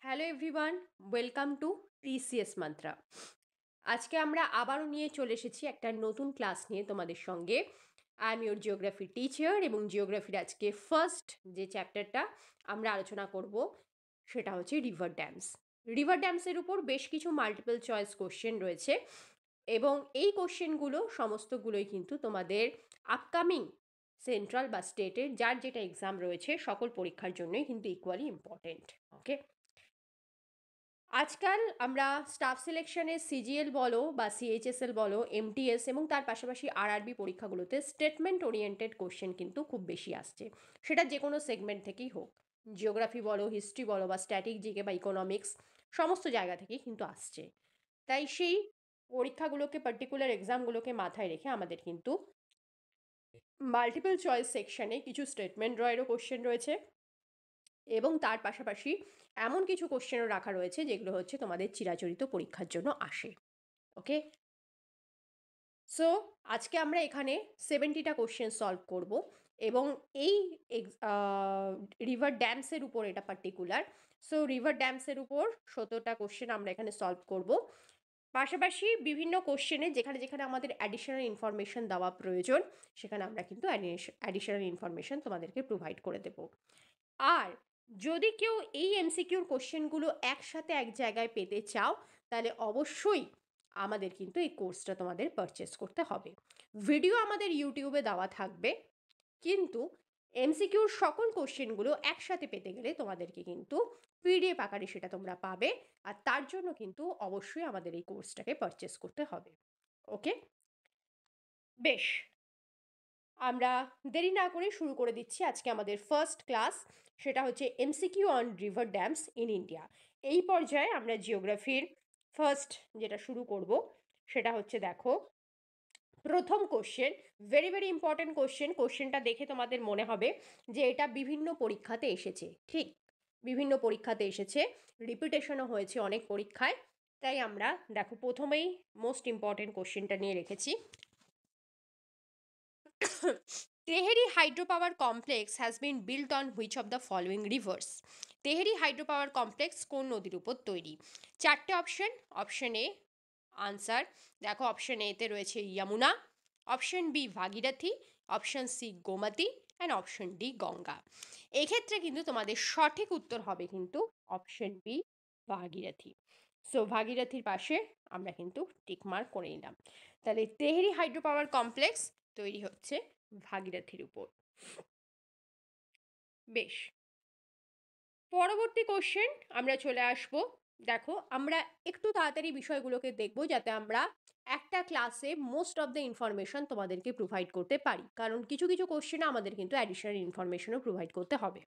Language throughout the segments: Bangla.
Hello everyone, welcome to TCS mantra. আজকে আমরা আবারও নিয়ে চলে এসেছি একটা নতুন ক্লাস নিয়ে তোমাদের সঙ্গে। I am your geography teacher এবং জিওগ্রাফির আজকে ফার্স্ট যে চ্যাপ্টারটা আমরা আলোচনা করব সেটা হচ্ছে রিভার ড্যামস। রিভার ড্যামসের উপর বেশ কিছু মাল্টিপল চয়েস কোশ্চেন রয়েছে এবং এই কোশ্চেনগুলো সমস্তগুলোই কিন্তু তোমাদের আপকামিং সেন্ট্রাল বা স্টেটের যার যেটা এক্সাম রয়েছে সকল পরীক্ষার জন্যই কিন্তু ইকুয়ালি ইম্পর্টেন্ট। ওকে, আজকাল আমরা স্টাফ সিলেকশনে সিজিএল বলো বা সিএইচএসএল বলো, এমটিএস এবং তার পাশাপাশি আরআরবি পরীক্ষাগুলোতে স্টেটমেন্ট ওরিয়েন্টেড কোশ্চেন কিন্তু খুব বেশি আসছে, সেটা যে কোনো সেগমেন্ট থেকেই হোক। জিওগ্রাফি বলো, হিস্ট্রি বলো বা স্ট্যাটিক জিকে বা ইকোনমিক্স, সমস্ত জায়গা থেকেই কিন্তু আসছে। তাই সেই পরীক্ষাগুলোকে, পার্টিকুলার এক্সামগুলোকে মাথায় রেখে আমাদের কিন্তু মাল্টিপল চয়েস সেকশনে কিছু স্টেটমেন্ট ড্রয়েরও কোশ্চেন রয়েছে এবং তার পাশাপাশি এমন কিছু কোশ্চেনও রাখা রয়েছে যেগুলো হচ্ছে তোমাদের চিরাচরিত পরীক্ষার জন্য আসে। ওকে, সো আজকে আমরা এখানে 70টা কোশ্চেন সলভ করব এবং এই রিভার ড্যামসের উপর এটা পার্টিকুলার। সো রিভার ড্যামসের উপর 70টা কোশ্চেন আমরা এখানে সলভ করব। পাশাপাশি বিভিন্ন কোশ্চেনে যেখানে যেখানে আমাদের অ্যাডিশনাল ইনফরমেশন দেওয়া প্রয়োজন সেখানে আমরা কিন্তু অ্যাডিশনাল ইনফরমেশন তোমাদেরকে প্রোভাইড করে দেব। আর যদি কেউ এই এমসিকিউর কোশ্চেনগুলো একসাথে এক জায়গায় পেতে চাও তাহলে অবশ্যই আমাদের কিন্তু এই কোর্সটা তোমাদের পারচেস করতে হবে। ভিডিও আমাদের ইউটিউবে দেওয়া থাকবে, কিন্তু এমসিকিউর সকল কোশ্চেনগুলো একসাথে পেতে গেলে তোমাদেরকে কিন্তু পিডিএফ আকারে সেটা তোমরা পাবে, আর তার জন্য কিন্তু অবশ্যই আমাদের এই কোর্সটাকে পারচেস করতে হবে। ওকে, বেশ, আমরা দেরি না করে শুরু করে দিচ্ছি আজকে আমাদের ফার্স্ট ক্লাস। সেটা হচ্ছে MCQ on river dams in India. এই পর্যায়ে আমরা জিওগ্রাফির ফার্স্ট যেটা শুরু করব সেটা হচ্ছে, দেখো, প্রথম question, very very important question. কোশ্চেনটা দেখে তোমাদের মনে হবে যে এটা বিভিন্ন পরীক্ষাতে এসেছে। ঠিক, বিভিন্ন পরীক্ষাতে এসেছে, রিপিটেশনও হয়েছে অনেক পরীক্ষায়। তাই আমরা দেখো প্রথমেই মোস্ট ইম্পর্টেন্ট কোশ্চেনটা নিয়ে রেখেছি। Tehri hydropower complex has been built on which of the following rivers? Tehri hydropower complex কোন নদীর উপর তৈরি? চারটে অপশন। অপশন এ আনসার, দেখো অপশন এতে রয়েছে Yamuna, option B Bhagirathi, option C Gomti and option D Ganga. এক্ষেত্রে কিন্তু তোমাদের সঠিক উত্তর হবে কিন্তু অপশন বি ভাগীরথী। সো ভাগীরথীর পাশে আমরা কিন্তু টিকমার্ক করে নিলাম। তাহলে তেহরি হাইড্রোপাওয়ার কমপ্লেক্স তৈরি হচ্ছে ভাগীরথীর উপর। বেশ, পরবর্তী কোশ্চেন আমরা চলে আসব। দেখো, আমরা একটু তাড়াতাড়ি বিষয়গুলোকে দেখব যাতে আমরা একটা ক্লাসে মোস্ট অফ দ্য ইনফরমেশন তোমাদেরকে প্রোভাইড করতে পারি, কারণ কিছু কিছু কোশ্চেনে আমাদের কিন্তু অ্যাডিশনাল ইনফরমেশনও প্রোভাইড করতে হবে।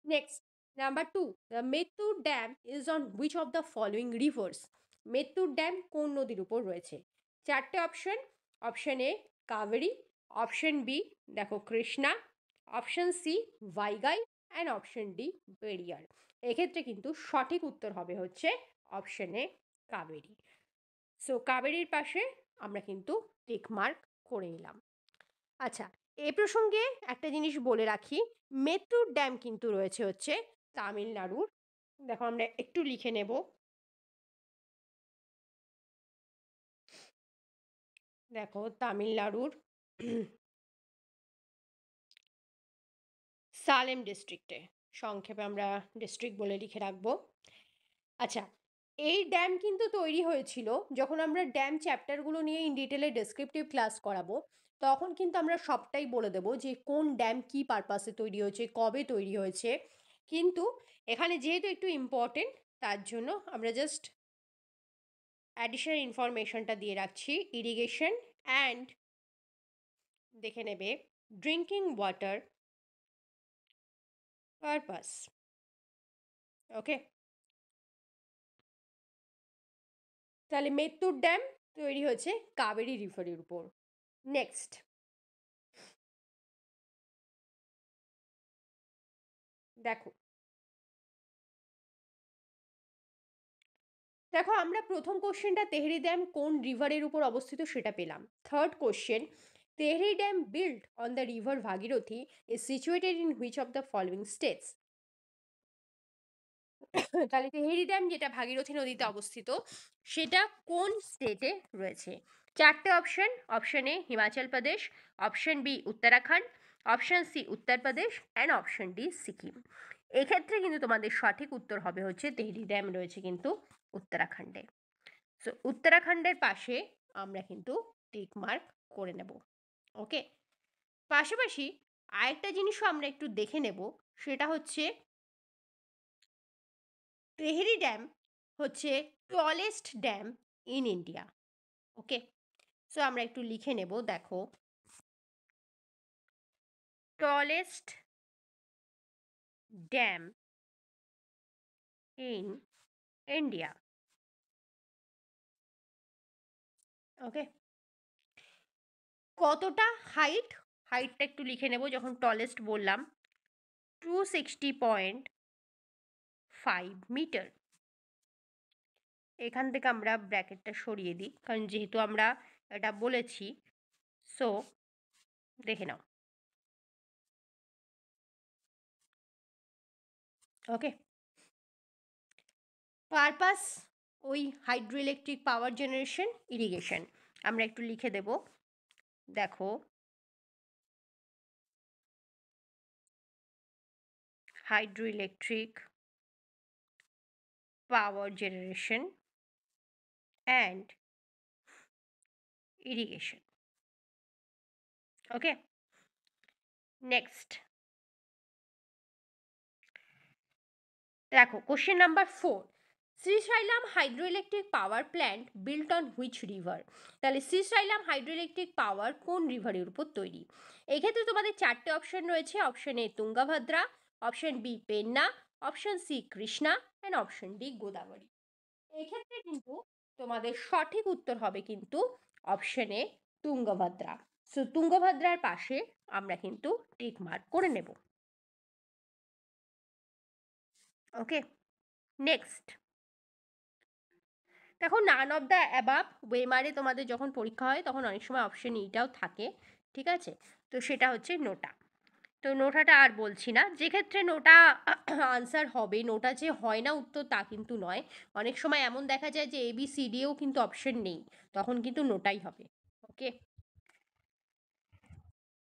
Next, number 2, the Mettur dam is on which of the following rivers? Mettur dam কোন নদীর উপর রয়েছে? চারটে option. Option A Kaveri, option B দেখো Krishna, option C Vaigai and option D Periyar. এক্ষেত্রে কিন্তু সঠিক উত্তর হবে হচ্ছে অপশন এ কাবেরী। সো কাবেরীর পাশে আমরা কিন্তু টিক মার্ক করে নিলাম। আচ্ছা, এ প্রসঙ্গে একটা জিনিস বলে রাখি, মেত্তুর ড্যাম কিন্তু রয়েছে হচ্ছে তামিলনাড়ুর। দেখো আমরা একটু লিখে নেব। দেখো তামিলনাড়ুর সালেম ডিস্ট্রিক্টে, সংক্ষেপে আমরা ডিস্ট্রিক্ট বলে লিখে রাখবো। আচ্ছা, এই ড্যাম কিন্তু তৈরি হয়েছিল, যখন আমরা ড্যাম চ্যাপ্টারগুলো নিয়ে ইন ডিটেলে ডেসক্রিপটিভ ক্লাস করাবো তখন কিন্তু আমরা সবটাই বলে দেবো যে কোন ড্যাম কী পারপাসে তৈরি হয়েছে, কবে তৈরি হয়েছে। কিন্তু এখানে যেহেতু একটু ইম্পর্টেন্ট তার জন্য আমরা জাস্ট অ্যাডিশনাল ইনফরমেশনটা দিয়ে রাখছি। ইরিগেশন অ্যান্ড, দেখে নেবে, ড্রিঙ্কিং ওয়াটার পারপাস। ওকে, তাহলে মেত্তুর ড্যাম তৈরি হয়েছে কাবেরী রিভারের উপর। নেক্সট, দেখো, দেখো আমরা প্রথম কোশ্চেনটা তেহরি ড্যাম কোন রিভারের উপর অবস্থিত সেটা পেলাম। Third question, Tehri dam built on the river Bhagirathi is situated in which of the following states? তাহলে তেহেরি ড্যাম যেটা ভাগীরথী নদীতে অবস্থিত সেটা কোন স্টেটে রয়েছে? চারটে option. Option A Himachal Pradesh, option B Uttarakhand, option C Uttar Pradesh and option D Sikkim. এক্ষেত্রে কিন্তু তোমাদের সঠিক উত্তর হবে হচ্ছে তেহরি ড্যাম রয়েছে কিন্তু উত্তরাখণ্ডে। সো উত্তরাখণ্ডের পাশে আমরা কিন্তু টিক মার্ক করে নেব। ওকে, পাশাপাশি আরেকটা জিনিসও আমরা একটু দেখে নেব, সেটা হচ্ছে তেহরি ড্যাম হচ্ছে tallest dam in India. Okay, so আমরা একটু লিখে নেব, দেখো tallest dam in India. Okay, কতটা হাইট, হাইটটা একটু লিখে নেব যখন টলেস্ট বললাম, 260.5 মিটার। এখান থেকে আমরা ব্র্যাকেটটা সরিয়ে দিই, কারণ যেহেতু আমরা এটা বলেছি। সো দেখে নাও। ওকে, পারপাস ওই hydro electric power generation, irrigation. আমরা একটু লিখে দেব, দেখো hydro electric power generation and irrigation. Okay, next দেখো question number 4। Srisailam hydro electric power plant built on which river? তাহলে শ্রীশৈলাম হাইড্রো ইলেকট্রিক পাওয়ার কোন রিভারের উপর তৈরি? এক্ষেত্রে তোমাদের চারটে অপশন রয়েছে। Option A Tungabhadra, option B Penna, option C Krishna and option D Godavari. এক্ষেত্রে কিন্তু তোমাদের সঠিক উত্তর হবে কিন্তু অপশন এ তুঙ্গভদ্রা। সো তুঙ্গভদ্রার পাশে আমরা কিন্তু টিক মার্ক করে নেব। ওকে, নেক্সট দেখো নান অফ দ্য অ্যাবাভ ওয়েমারে তোমাদের যখন পরীক্ষা হয় তখন অনেক সময় অপশন ইটাও থাকে, ঠিক আছে? তো সেটা হচ্ছে নোটা। তো নোটাটা আর বলছি না, যে ক্ষেত্রে নোটা আনসার হবে, নোটা যে হয় না উত্তর তা কিন্তু নয়। অনেক সময় এমন দেখা যায় যে এ বি সি ডিও কিন্তু অপশন নেই, তখন কিন্তু নোটাই হবে। Okay,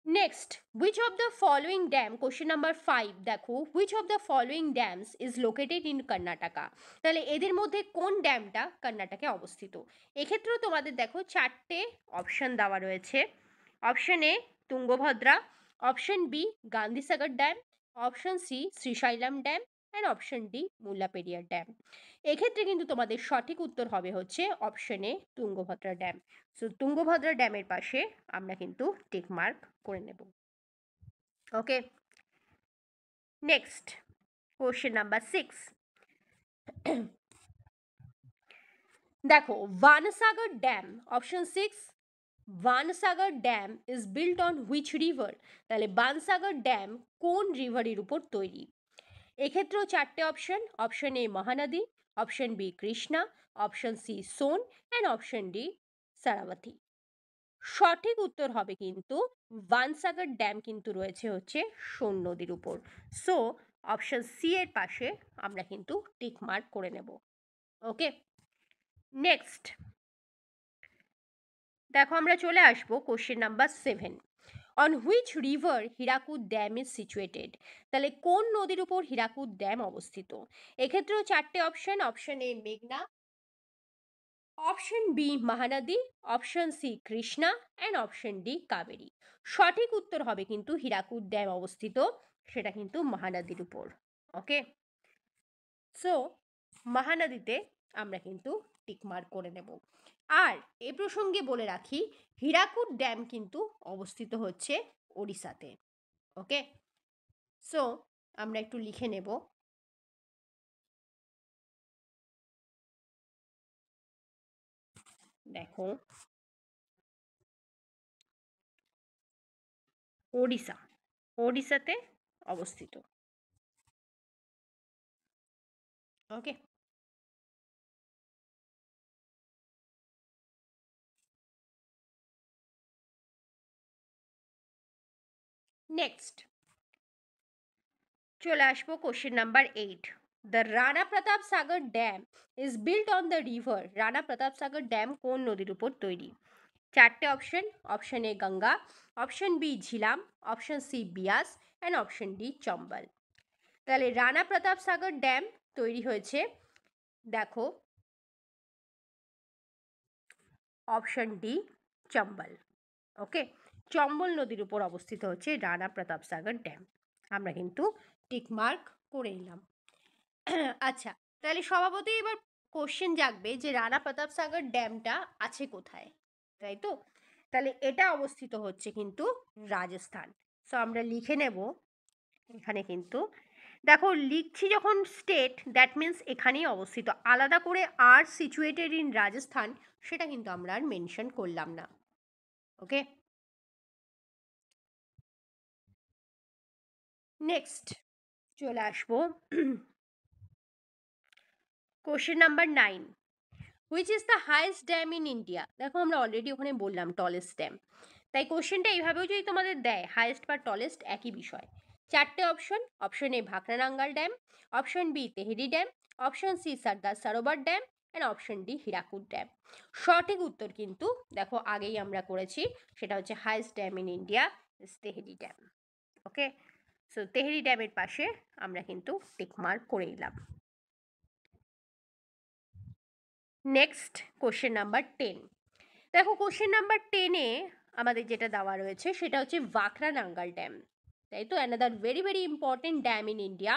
next which of the following dam, question number 5 দেখো, which of the following dams is located in Karnataka? তাহলে এদের মধ্যে কোন ড্যামটা কর্ণাটকে অবস্থিত? এক্ষেত্রেও তোমাদের দেখো চারটে অপশন দেওয়া রয়েছে। Option A Tungabhadra, option B Gandhi Sagar dam, option C Srisailam dam and option D Mullaperiyar dam. এক্ষেত্রে কিন্তু তোমাদের সঠিক উত্তর হবে হচ্ছে option A Tungabhadra dam. So Tungabhadra ড্যামের পাশে আমরা কিন্তু টিক মার্ক করে নেব। ওকে, নেক্সট কোশ্চেন নাম্বার 6 দেখো Bansagar dam, option 6 Bansagar dam is built on which river? তাহলে ভানসাগর ড্যাম কোন রিভারের উপর তৈরি? এক্ষেত্রেও চারটে option. Option A Mahanadi, option B Krishna, option C Son and option D Sharavathi. সঠিক উত্তর হবে কিন্তু ভানসাগর ড্যাম কিন্তু রয়েছে হচ্ছে সোন নদীর উপর। সো অপশন সি এর পাশে আমরা কিন্তু টিক মার্ক করে নেব। ওকে, নেক্সট দেখো আমরা চলে আসবো question number 7। On which river Hirakud dam is situated? তাহলে কোন নদীর উপর হীরাকুদ ড্যাম অবস্থিত? এক্ষেত্রেও চারটে অপশন। অপশন এ মেঘনা, option B Mahanadi, option C Krishna and option D Kaveri. সঠিক উত্তর হবে কিন্তু হীরাকুদ ড্যাম অবস্থিত সেটা কিন্তু মহানদীর উপর। ওকে, সো মহানদীতে আমরা কিন্তু টিকমার্ক করে নেব। আর এ প্রসঙ্গে বলে রাখি হীরাকুদ ড্যাম কিন্তু অবস্থিত হচ্ছে ওড়িশাতে। ওকে, সো আমরা একটু লিখে নেব, দেখো ওড়িশা, ওড়িশাতে অবস্থিত। ওকে, নেক্সট চলে আসবো question number 8। The Rana Pratap Sagar dam is built on the river. Rana Pratap Sagar dam কোন নদীর উপর তৈরি? চারটে option. Option A Ganga, option B Jhelum, option C Beas and option D Chambal. তাহলে রানা প্রতাপ সাগর ড্যাম তৈরি হয়েছে, দেখো, option D Chambal. Okay, Chambal নদীর উপর অবস্থিত হচ্ছে রানা প্রতাপ সাগর ড্যাম। আমরা কিন্তু টিক মার্ক করে নিলাম। আচ্ছা, তাহলে স্বভাবতই এবার কোশ্চেন জাগবে যে রানা প্রতাপ সাগর ড্যামটা আছে কোথায়, তাই তো? তাহলে এটা অবস্থিত হচ্ছে কিন্তু রাজস্থান। সো আমরা লিখে নেব এখানে, কিন্তু দেখো লিখছি যখন স্টেট, দ্যাট মিন্স এখানেই অবস্থিত, আলাদা করে আর সিচুয়েটেড ইন রাজস্থান সেটা কিন্তু আমরা আর মেনশন করলাম না। ওকে, নেক্সট চলে আসবো question number 9, which is the highest dam in India? দেখো আমরা অলরেডি ওখানে বললাম টলেস্ট ড্যাম, তাই কোশ্চেনটা এইভাবেও যদি তোমাদের দেয় হাইয়েস্ট বা টলেস্ট একই বিষয়। চারটে option. Option A Bhakra Nangal dam, option B Tehri dam, option C Sardar Sarovar dam and option D Hirakud dam. সঠিক উত্তর কিন্তু দেখো আগেই আমরা করেছি, সেটা হচ্ছে highest dam in India is Tehri dam. Okay, so Tehri ড্যামের পাশে আমরা কিন্তু টিক মার্ক করে নিলাম। Next question number 10। দেখো কোশ্চেন নাম্বার 10-এ আমাদের যেটা দেওয়া রয়েছে সেটা হচ্ছে ভাকরানাঙ্গাল ড্যাম, তাই তো? Another very very important dam in India.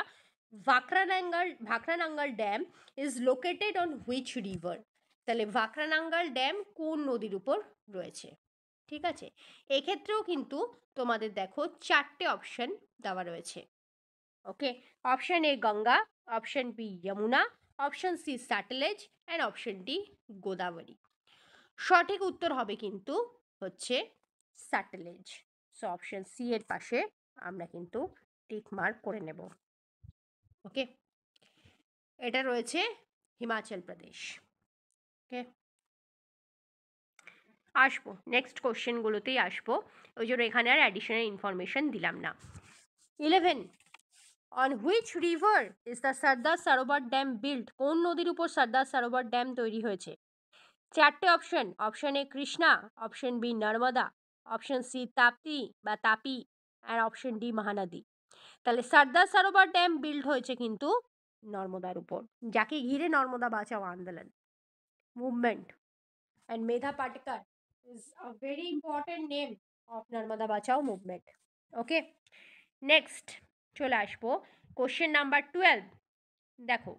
Bhakra Nangal dam is located on which river? তাহলে ভাকরানাঙ্গাল ড্যাম কোন নদীর উপর রয়েছে? ঠিক আছে, এক্ষেত্রেও কিন্তু তোমাদের দেখো চারটে অপশন দেওয়া রয়েছে। Okay, option A Ganga, option B Yamuna, option C Sutlej and option D Godavari. সঠিক উত্তর হবে কিন্তু হচ্ছে স্যাটেলেজ। সো অপশন সি এর পাশে আমরা কিন্তু টিক মার্ক করে নেব। ওকে, এটা রয়েছে হিমাচল প্রদেশ। ওকে, আসবো নেক্সট কোশ্চেনগুলোতেই আসবো, ওই জন্য এখানে আর অ্যাডিশনাল ইনফরমেশন দিলাম না। 11, on which river is the Sardar Sarovar dam built? কোন নদীর উপর সর্দার সরোবর ড্যাম তৈরি হয়েছে? চারটে option. Option A Krishna, option B Narmada, option C Tapti বা তাপি আর অপশন ডি মহানদী। তাহলে সর্দার সরোবর ড্যাম বিল্ড হয়েছে কিন্তু নর্মদার উপর, যাকে ঘিরে Narmada Bachao Andolan movement and Medha Patkar is a very important name of Narmada Bachao movement. Okay, next চলে আসবো কোশ্চেন নাম্বার 12। দেখো,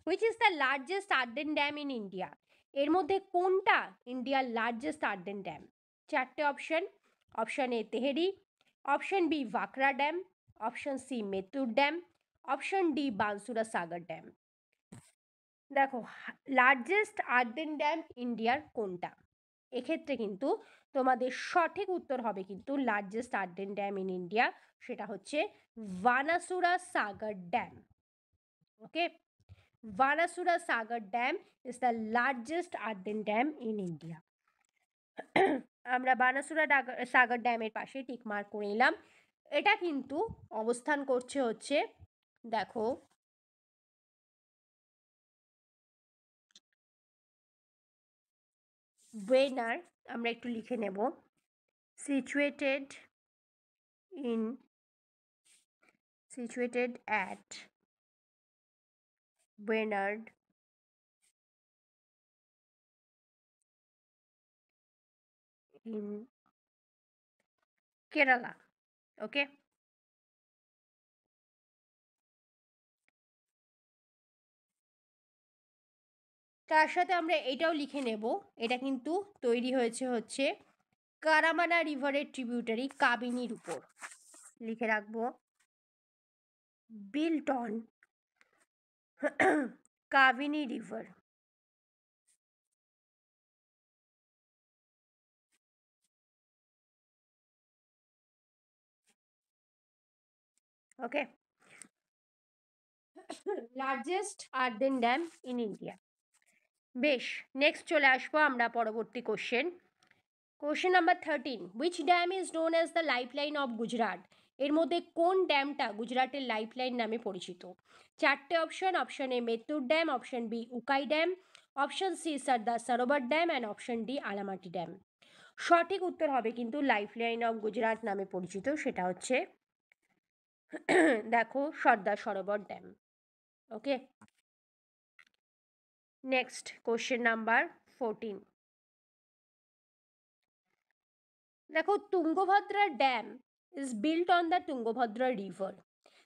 which is the largest earthen dam in India? এর মধ্যে কোনটা ইন্ডিয়ার লার্জেস্ট আর্দেন ড্যাম? চারটে option. Option A Tehri, option B Bhakra dam, option C Mettur dam, option D Banasura Sagar dam. দেখো লার্জেস্ট আর্দেন ড্যাম ইন্ডিয়ার কোনটা? এক্ষেত্রে কিন্তু তোমাদের সঠিক উত্তর হবে কিন্তু largest earthen dam in India, সেটা হচ্ছে Banasura Sagar dam. Okay, Vanasura Sagar Dam is the largest earthen dam in India. আমরা বানাসুরা সাগর ড্যামের পাশে টিক মার্ক করে নিলাম। এটা কিন্তু অবস্থান করছে হচ্ছে, দেখো, ওয়েনার, আমরা একটু লিখে নেব, situated in situated at Wayanad in Kerala. Okay, তার সাথে আমরা এটাও লিখে নেব, এটা কিন্তু তৈরি হয়েছে হচ্ছে কারামানা রিভারের ট্রিবিউটারি কাবিনির উপর। লিখে রাখবো built on Kavini River. Okay, largest earthen dam in India. বেশ, নেক্সট চলে আসবো আমরা পরবর্তী question. Question number 13, which dam is known as the lifeline of Gujarat? এর মধ্যে কোন ড্যামটা গুজরাটের লাইফলাইন নামে পরিচিত? চারটে option. Option A Mettur dam, option B Ukai dam, option C Sardar Sarovar dam and option D Almatti dam. সঠিক উত্তর হবে কিন্তু লাইফলাইন অফ গুজরাট নামে পরিচিত, সেটা হচ্ছে দেখো Sardar Sarovar dam. Okay, next question number 14। দেখো Tungabhadra dam is built on the Tungabhadra river.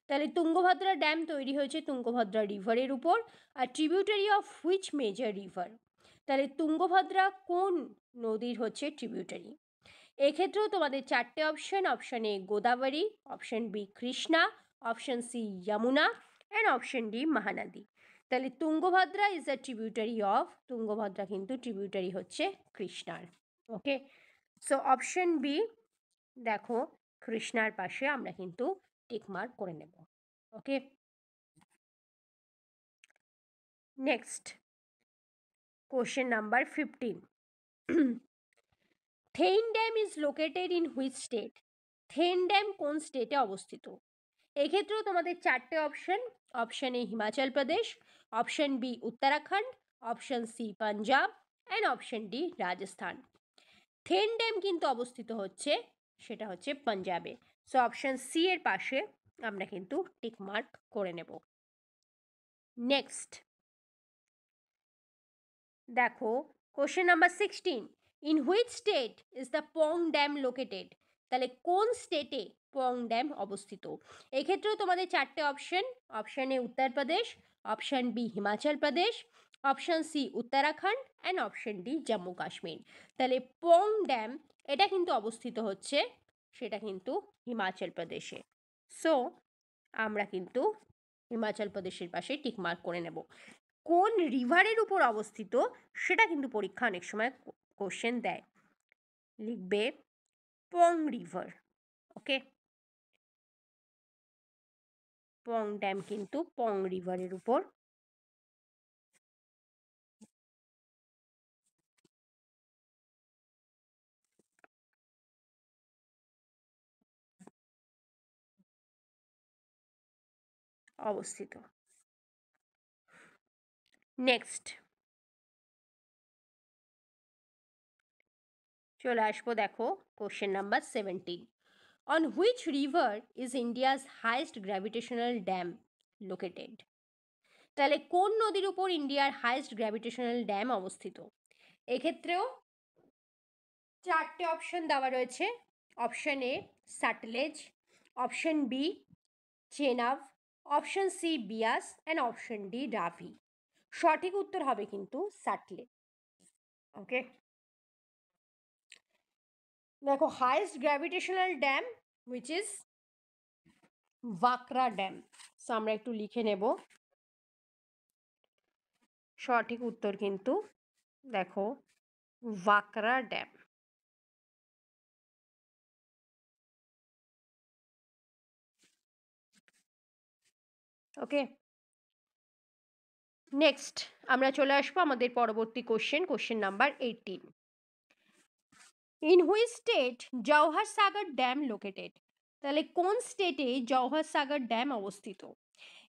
তাহলে তুঙ্গভদ্রা ড্যাম তৈরি হয়েছে তুঙ্গভদ্রা রিভারের উপর। আর tributary of which major river? তাহলে তুঙ্গভদ্রা কোন নদীর হচ্ছে ট্রিবিউটারি? এক্ষেত্রেও তোমাদের চারটে option. Option A Godavari, option B Krishna, option C Yamuna and option D Mahanadi. তাহলে Tungabhadra is the tributary of, Tungabhadra কিন্তু ট্রিবিউটারি হচ্ছে কৃষ্ণার। ওকে, সো অপশন বি দেখো কৃষ্ণার পাশে আমরা কিন্তু টিকমার্ক করে নেব। Okay, next question number 15। Thein dam is located in which state? Thein dam কোন স্টেটে অবস্থিত? এক্ষেত্রেও তোমাদের চারটে option. Option A Himachal Pradesh, option B Uttarakhand, option C Punjab and option D Rajasthan. Thein dam কিন্তু অবস্থিত হচ্ছে, সেটা হচ্ছে পাঞ্জাবে। সো অপশন সি এর পাশে আমরা কিন্তু টিক মার্ক করে নেব। নেক্সট দেখো question number 16। In which state is the Pong dam located? তাহলে কোন স্টেটে পং ড্যাম অবস্থিত? এক্ষেত্রেও তোমাদের চারটে option. Option A Uttar Pradesh, option B Himachal Pradesh, option C Uttarakhand and option D Jammu Kashmir. তাহলে পং ড্যাম এটা কিন্তু অবস্থিত হচ্ছে, সেটা কিন্তু হিমাচল প্রদেশে। সো আমরা কিন্তু হিমাচল প্রদেশের পাশে টিকমার্ক করে নেব। কোন রিভারের উপর অবস্থিত সেটা কিন্তু পরীক্ষা অনেক সময় কোশ্চেন দেয়, লিখবে পং রিভার। ওকে, পং ড্যাম কিন্তু পং রিভারের উপর অবস্থিত। নেক্সট চলে আসবো দেখো question number 17। On which river is India's highest gravitational dam located? তাহলে কোন নদীর উপর ইন্ডিয়ার হাইয়েস্ট গ্র্যাভিটেশনাল ড্যাম অবস্থিত? এক্ষেত্রেও চারটে অপশন দেওয়া রয়েছে। Option A Sutlej, option B Chenab, option C Beas and option D Ravi. সঠিক উত্তর হবে কিন্তু সাটলেজ। ওকে, দেখো highest gravitational dam which is Bhakra dam. So আমরা একটু লিখে নেব। সঠিক উত্তর কিন্তু দেখো ভাকরা ড্যাম। ওকে, নেক্সট আমরা চলে আসবো আমাদের পরবর্তী question number 18। In which state Jawahar Sagar dam located? তাহলে কোন স্টেটে জওহর সাগর ড্যাম অবস্থিত?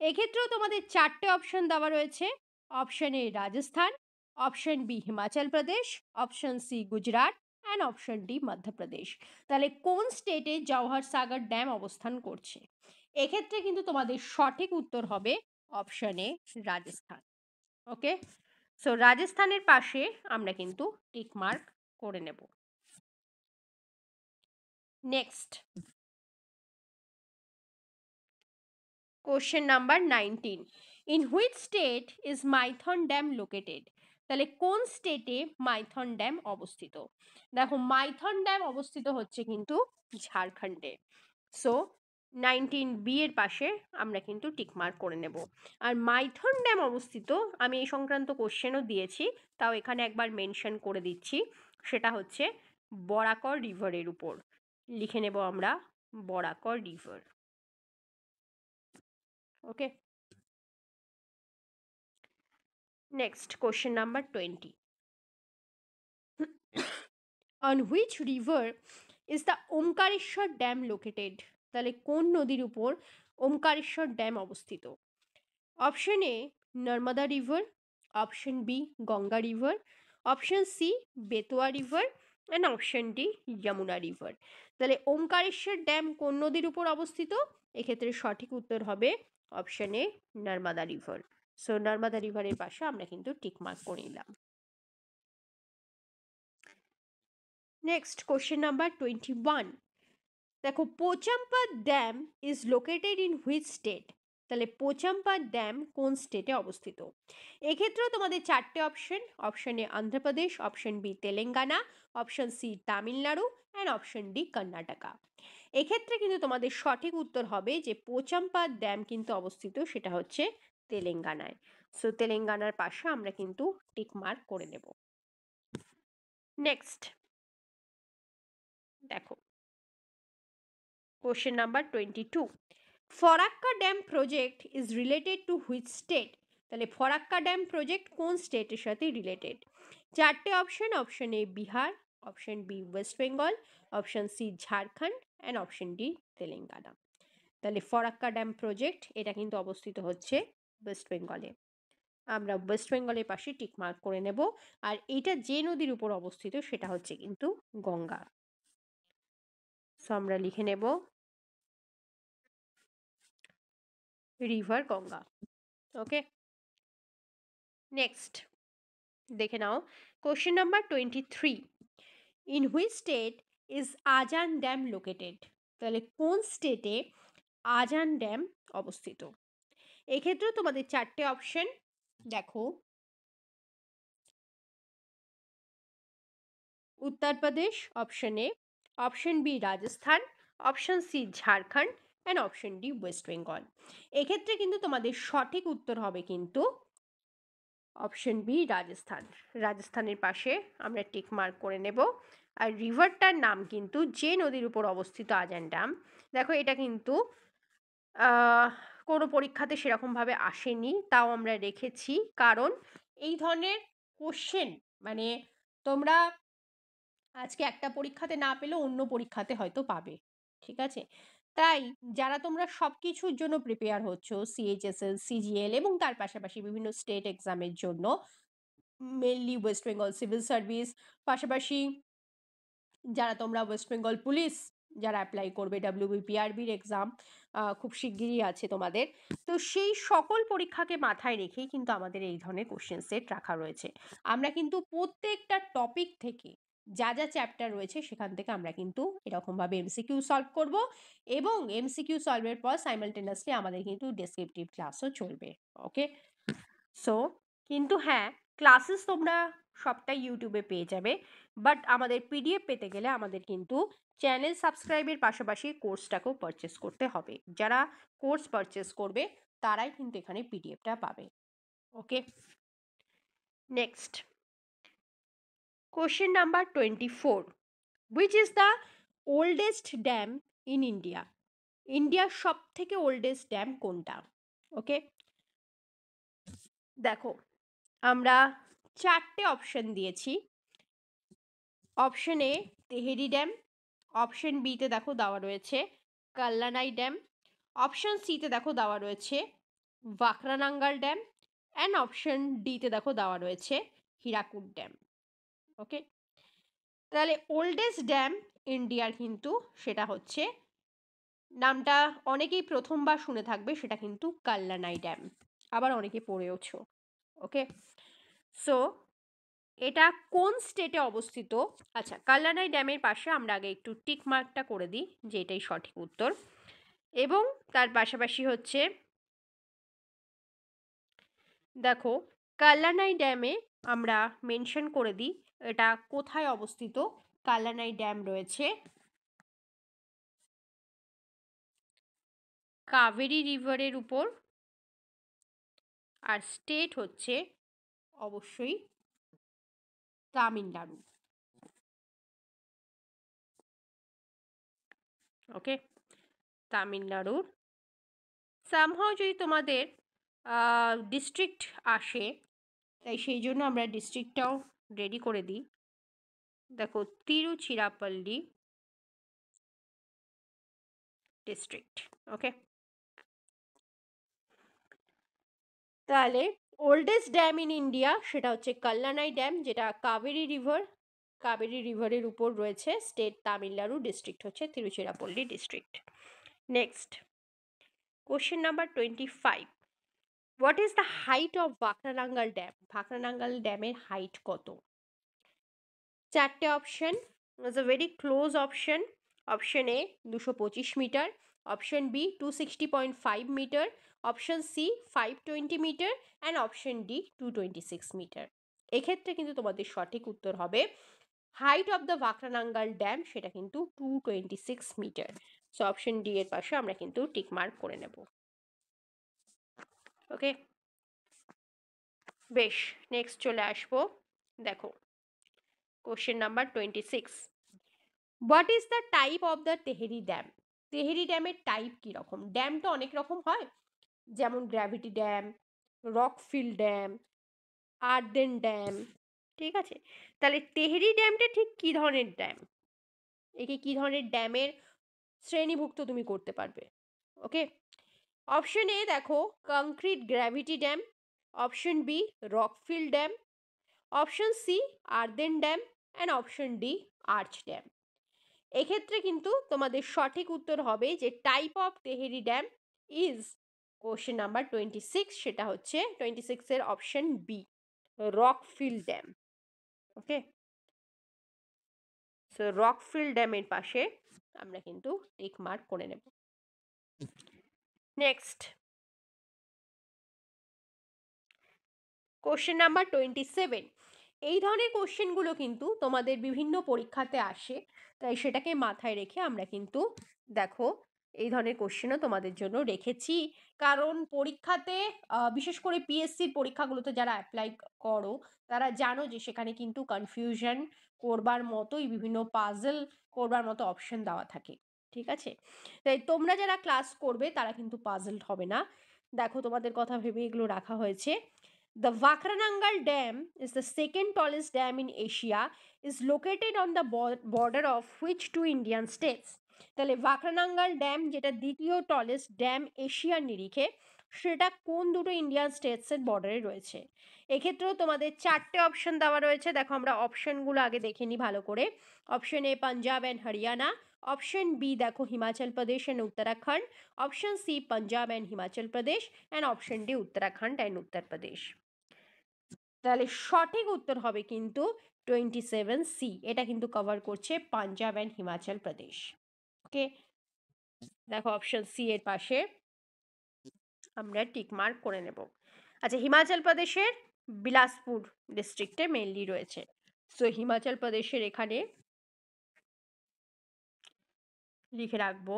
এক্ষেত্রেও তোমাদের চারটে অপশন দেওয়া রয়েছে। Option A Rajasthan, option B Himachal Pradesh, option C Gujarat and option D Madhya Pradesh. তাহলে কোন স্টেটে জওহর সাগর ড্যাম অবস্থান করছে? এক্ষেত্রে কিন্তু তোমাদের সঠিক উত্তর হবে option A Rajasthan. Okay, so রাজস্থানের পাশে আমরা কিন্তু টিক মার্ক করে নেব। Next question number 19। In which state is Maithon dam located? তাহলে কোন স্টেটে মাইথন ড্যাম অবস্থিত? দেখো মাইথন ড্যাম অবস্থিত হচ্ছে কিন্তু ঝাড়খণ্ডে। সো 19B এর পাশে আমরা কিন্তু টিকমার্ক করে নেব। আর মাইথন ড্যাম অবস্থিত, আমি এই সংক্রান্ত কোশ্চেনও দিয়েছি, তাও এখানে একবার মেনশন করে দিচ্ছি, সেটা হচ্ছে বরাকর রিভারের উপর। লিখে নেব আমরা Barakar river. Okay, next question number 20. On which river is the Omkareshwar Dam located? তাহলে কোন নদীর উপর ওমকারেশ্বর ড্যাম অবস্থিত? Option A Narmada river, option B Ganga river, option C Betwa river and option D Yamuna river. তাহলে ওমকারেশ্বর ড্যাম কোন নদীর উপর অবস্থিত? এক্ষেত্রে সঠিক উত্তর হবে option A Narmada river. So Narmada রিভারের পাশে আমরা কিন্তু টিক মার্ক করে নিলাম। Next question number 21। দেখো Pochampad dam is located in which state? তাহলে পোচাম্পা ড্যাম কোন স্টেটে অবস্থিত? এক্ষেত্রেও তোমাদের চারটে option. Option A Andhra Pradesh, option B Telangana, option C Tamil Nadu and option D Karnataka. এক্ষেত্রে কিন্তু তোমাদের সঠিক উত্তর হবে যে পোচাম্পা ড্যাম কিন্তু অবস্থিত সেটা হচ্ছে তেলেঙ্গানায়। সো তেলেঙ্গানার পাশে আমরা কিন্তু টিক মার্ক করে নেব। নেক্সট দেখো question number 22। Farakka dam project is related to which state? তাহলে ফরাক্কা ড্যাম প্রজেক্ট কোন স্টেটের সাথে রিলেটেড? চারটে option. Option A Bihar, option B West Bengal, option C Jharkhand and option D Telangana. তাহলে ফরাক্কা ড্যাম প্রজেক্ট এটা কিন্তু অবস্থিত হচ্ছে ওয়েস্ট বেঙ্গলে। আমরা ওয়েস্ট বেঙ্গলের পাশে টিক মার্ক করে নেব। আর এটা যে নদীর উপর অবস্থিত সেটা হচ্ছে কিন্তু গঙ্গা। সো আমরা লিখে নেব রিভার গঙ্গা। ওকে, নেক্সট দেখে নাও question number 23। In which state is Ajan dam located? তাহলে কোন স্টেটে আজান ড্যাম অবস্থিত? এক্ষেত্রেও তোমাদের চারটে অপশন। দেখো Uttar Pradesh option A, option B Rajasthan, option C Jharkhand and option D West Bengal. এক্ষেত্রে কিন্তু তোমাদের সঠিক উত্তর হবে কিন্তু অপশন বি রাজস্থান। রাজস্থানের পাশে আমরা টিক মার্ক করে নেব। আর রিভারটার নাম কিন্তু যে নদীর উপর অবস্থিত আজান ড্যাম। দেখো এটা কিন্তু কোনো পরীক্ষাতে সেরকমভাবে আসেনি, তাও আমরা রেখেছি কারণ এই ধরনের কোশ্চেন মানে তোমরা আজকে একটা পরীক্ষাতে না পেলেও অন্য পরীক্ষাতে হয়তো পাবে। ঠিক আছে, তাই যারা তোমরা সব কিছুর জন্য প্রিপেয়ার হচ্ছ, সিএইচএসএল, সিজিএল এবং তার পাশাপাশি বিভিন্ন স্টেট এক্সামের জন্য, mainly West Bengal civil service, পাশাপাশি যারা তোমরা ওয়েস্ট বেঙ্গল পুলিশ যারা অ্যাপ্লাই করবে, ডাব্লিউবিপিআরবির এক্সাম খুব শিগগিরই আছে তোমাদের। তো সেই সকল পরীক্ষাকে মাথায় রেখেই কিন্তু আমাদের এই ধরনের কোশ্চেন সেট রাখা রয়েছে। আমরা কিন্তু প্রত্যেকটা টপিক থেকে যা যা চ্যাপ্টার রয়েছে সেখান থেকে আমরা কিন্তু এরকমভাবে এমসিকিউ সলভ করব এবং এমসিকিউ সলভের পর সাইমালটেনিয়াসলি আমাদের কিন্তু ডেসক্রিপটিভ ক্লাসও চলবে। ওকে, সো কিন্তু হ্যাঁ, ক্লাসেস তোমরা সবটাই ইউটিউবে পেয়ে যাবে, বাট আমাদের পিডিএফ পেতে গেলে আমাদের কিন্তু চ্যানেল সাবস্ক্রাইবের পাশাপাশি কোর্সটাকেও পারচেস করতে হবে। যারা কোর্স পারচেস করবে তারাই কিন্তু এখানে পিডিএফটা পাবে। Okay, next question number 24। Which is the oldest dam in India? ইন্ডিয়ার সব থেকে ওল্ডেস্ট ড্যাম কোনটা? ওকে, দেখো আমরা চারটে অপশন দিয়েছি। Option A Tehri dam, option বিতে দেখো দেওয়া রয়েছে কাল্লানাই ড্যাম, অপশন সিতে দেখো দেওয়া রয়েছে ভাকরানাঙ্গাল ড্যাম অ্যান্ড অপশন ডিতে দেখো দেওয়া রয়েছে হীরাকুদ ড্যাম। ওকে, তাহলে ওল্ডেস্ট ড্যাম ইন্ডিয়ার কিন্তু সেটা হচ্ছে, নামটা অনেকেই প্রথমবার শুনে থাকবে, সেটা কিন্তু কাল্লানাই ড্যাম, আবার অনেকে পড়েওছো। ওকে, সো এটা কোন স্টেটে অবস্থিত? আচ্ছা, কাল্লানাই ড্যামের পাশে আমরা আগে একটু টিক মার্কটা করে দিই যে এটাই সঠিক উত্তর, এবং তার পাশাপাশি হচ্ছে দেখো কাল্লানাই ড্যামে আমরা মেনশন করে দিই এটা কোথায় অবস্থিত। কাল্লানাই ড্যাম রয়েছে কাবেরী রিভারের উপর, আর স্টেট হচ্ছে অবশ্যই তামিলনাড়ু। ওকে, তামিলনাড়ুর সামহাও যদি তোমাদের ডিস্ট্রিক্ট আসে, তাই সেই জন্য আমরা ডিস্ট্রিক্টটাও রেডি করে দিই। দেখো তিরুচিরাপল্লী ডিস্ট্রিক্ট। ওকে, তাহলে ওল্ডেস্ট ড্যাম ইন ইন্ডিয়া সেটা হচ্ছে কল্যাণাই ড্যাম, যেটা কাবেরী রিভারের উপর রয়েছে। স্টেট তামিলনাড়ু, ডিস্ট্রিক্ট হচ্ছে Tiruchirappalli district. Next, question number 25, what is the height of Bhakra Nangal dam? Bhakra Nangal ড্যামের হাইট কত? চারটে option, is a very close option. Option A 225 metre, option B 260.5 metre, option C 520 metre and option D 226 metre. এক্ষেত্রে কিন্তু তোমাদের সঠিক উত্তর হবে height of the Bhakra Nangal dam, সেটা কিন্তু 226 মিটার। সো অপশন ডি এর পাশে আমরা কিন্তু টিক মার্ক করে নেব। ওকে, বেশ, নেক্সট চলে আসবো। দেখো, question number 26, what is the type of the Tehri dam? Tehri ড্যামের টাইপ কীরকম? ড্যাম তো অনেক রকম হয়, যেমন gravity dam, rockfill dam, earthen dam, ঠিক আছে? তাহলে তেহেরি ড্যামটা ঠিক কী ধরনের ড্যাম? একে কী ধরনের ড্যামের শ্রেণীভুক্ত তুমি করতে পারবে? ওকে, অপশন এ দেখো concrete gravity dam, option B rockfill dam, option C earthen dam and option D arch dam. এক্ষেত্রে কিন্তু তোমাদের সঠিক উত্তর হবে যে type of Tehri dam is question number 26, সেটা হচ্ছে 26 এর option B, rockfill dam. Okay, so rockfill ড্যামের পাশে আমরা কিন্তু টিক মার্ক করে নেব। নেক্সট, কোশ্চেন নাম্বার 27, এই ধরনের কোশ্চেনগুলো কিন্তু তোমাদের বিভিন্ন পরীক্ষাতে আসে, তাই সেটাকে মাথায় রেখে আমরা কিন্তু দেখো এই ধরনের কোশ্চেনও তোমাদের জন্য রেখেছি। কারণ পরীক্ষাতে বিশেষ করে পিএসসির পরীক্ষাগুলোতে যারা অ্যাপ্লাই করো তারা জানো যে সেখানে কিন্তু কনফিউশন করবার মতোই বিভিন্ন পাজল করবার মতো অপশন দেওয়া থাকে, ঠিক আছে? তাই তোমরা যারা ক্লাস করবে তারা কিন্তু পাজলড হবে না। দেখো, তোমাদের কথা ভেবে এগুলো রাখা হয়েছে। The Vakranangal Dam is the second tallest dam in Asia, is located on the border of which two Indian states? তাহলে ভাকরানাঙ্গাল ড্যাম যেটা দ্বিতীয় টলেস্ট ড্যাম এশিয়ার নিরিখে, সেটা কোন দুটো ইন্ডিয়ান স্টেটসের বর্ডারে রয়েছে? এক্ষেত্রেও তোমাদের চারটে অপশন দেওয়া রয়েছে। দেখো, আমরা অপশনগুলো আগে দেখে নিই ভালো করে। Option A Punjab and Haryana, option B দেখো Himachal Pradesh and Uttarakhand, option C Punjab and Himachal Pradesh and option D Uttarakhand and Uttar Pradesh. তাহলে সঠিক উত্তর হবে কিন্তু 27C, এটা কিন্তু কভার করছে পাঞ্জাব অ্যান্ড হিমাচল প্রদেশ। ওকে, দেখো অপশন সি এর পাশে আমরা টিক মার্ক করে নেব। আচ্ছা, হিমাচল প্রদেশের বিলাসপুর ডিস্ট্রিক্টে মেনলি রয়েছে। সো হিমাচল প্রদেশের এখানে লিখে রাখবো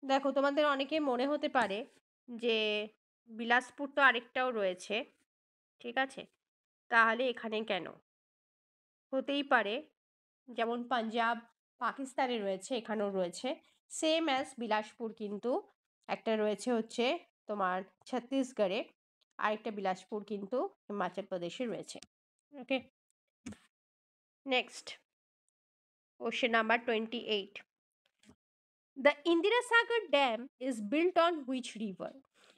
দেখো, তোমাদের অনেকে মনে হতে পারে যে বিলাসপুর তো আরেকটাও রয়েছে, ঠিক আছে, তাহলে এখানে কেন? হতেই পারে, যেমন পাঞ্জাব পাকিস্তানে রয়েছে, এখানেও রয়েছে। সেম অ্যাজ বিলাসপুর কিন্তু একটা রয়েছে হচ্ছে তোমার ছত্তিশগড়ে, আরেকটা বিলাসপুর কিন্তু হিমাচল প্রদেশে রয়েছে। Okay, next, question number 28, the Indira Sagar dam is built on which river?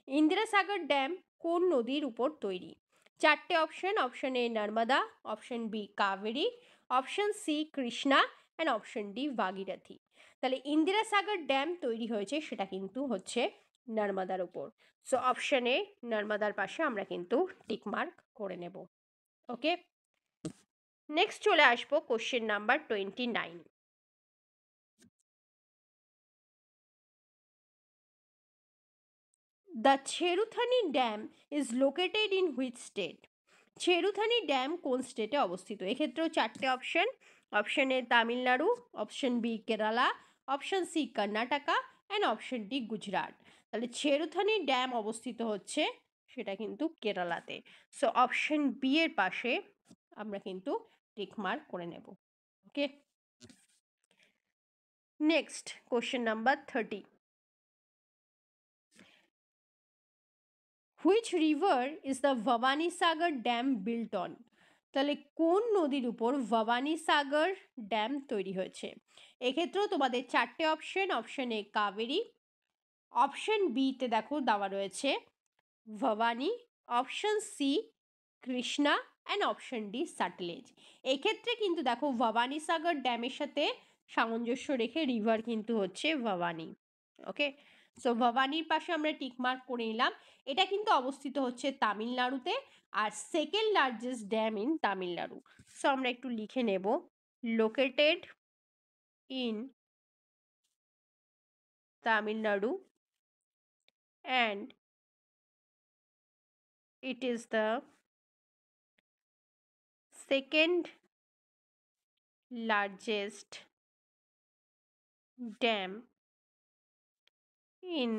Indira Sagar dam কোন নদীর উপর তৈরি? চারটে option, option A Narmada, option B Kaveri, option C Krishna and option D Bhagirathi. তাহলে ইন্দিরা সাগর ড্যাম তৈরি হয়েছে সেটা কিন্তু হচ্ছে নর্মদার উপর। সো অপশন এ নর্মদার পাশে আমরা কিন্তু টিক মার্ক করে নেব। ওকে, নেক্সট চলে আসবো question number 29, the Cheruthoni dam is located in which state? Cheruthoni dam কোন স্টেটে অবস্থিত? এক্ষেত্রেও চারটে option, option A Tamil Nadu, option B Kerala, option C Karnataka and option D Gujarat. তাহলে ছেড়ুথানি ড্যাম অবস্থিত হচ্ছে সেটা কিন্তু কেরালাতে। সো অপশন বি এর পাশে আমরা কিন্তু টিক মার্ক করে নেব। Okay, next question number 30। Which river is the Bhavani Sagar dam built on? তাহলে কোন নদীর উপর ভবানী সাগর ড্যাম তৈরি হয়েছে? এক্ষেত্রেও তোমাদের চারটে option. Option A Kaveri, option বিতে দেখো দেওয়া রয়েছে Bhavani, option C Krishna and option D Sutlej. এক্ষেত্রে কিন্তু দেখো ভবানী সাগর ড্যামের সাথে সামঞ্জস্য রেখে রিভার কিন্তু হচ্ছে ভবানী। ওকে, সো ভবানীর পাশে আমরা টিক মার্ক করে নিলাম। এটা কিন্তু অবস্থিত হচ্ছে তামিলনাড়ুতে, আর second largest dam in Tamil Nadu. So আমরা একটু লিখে নেব, located in Tamil Nadu and it is the second largest dam in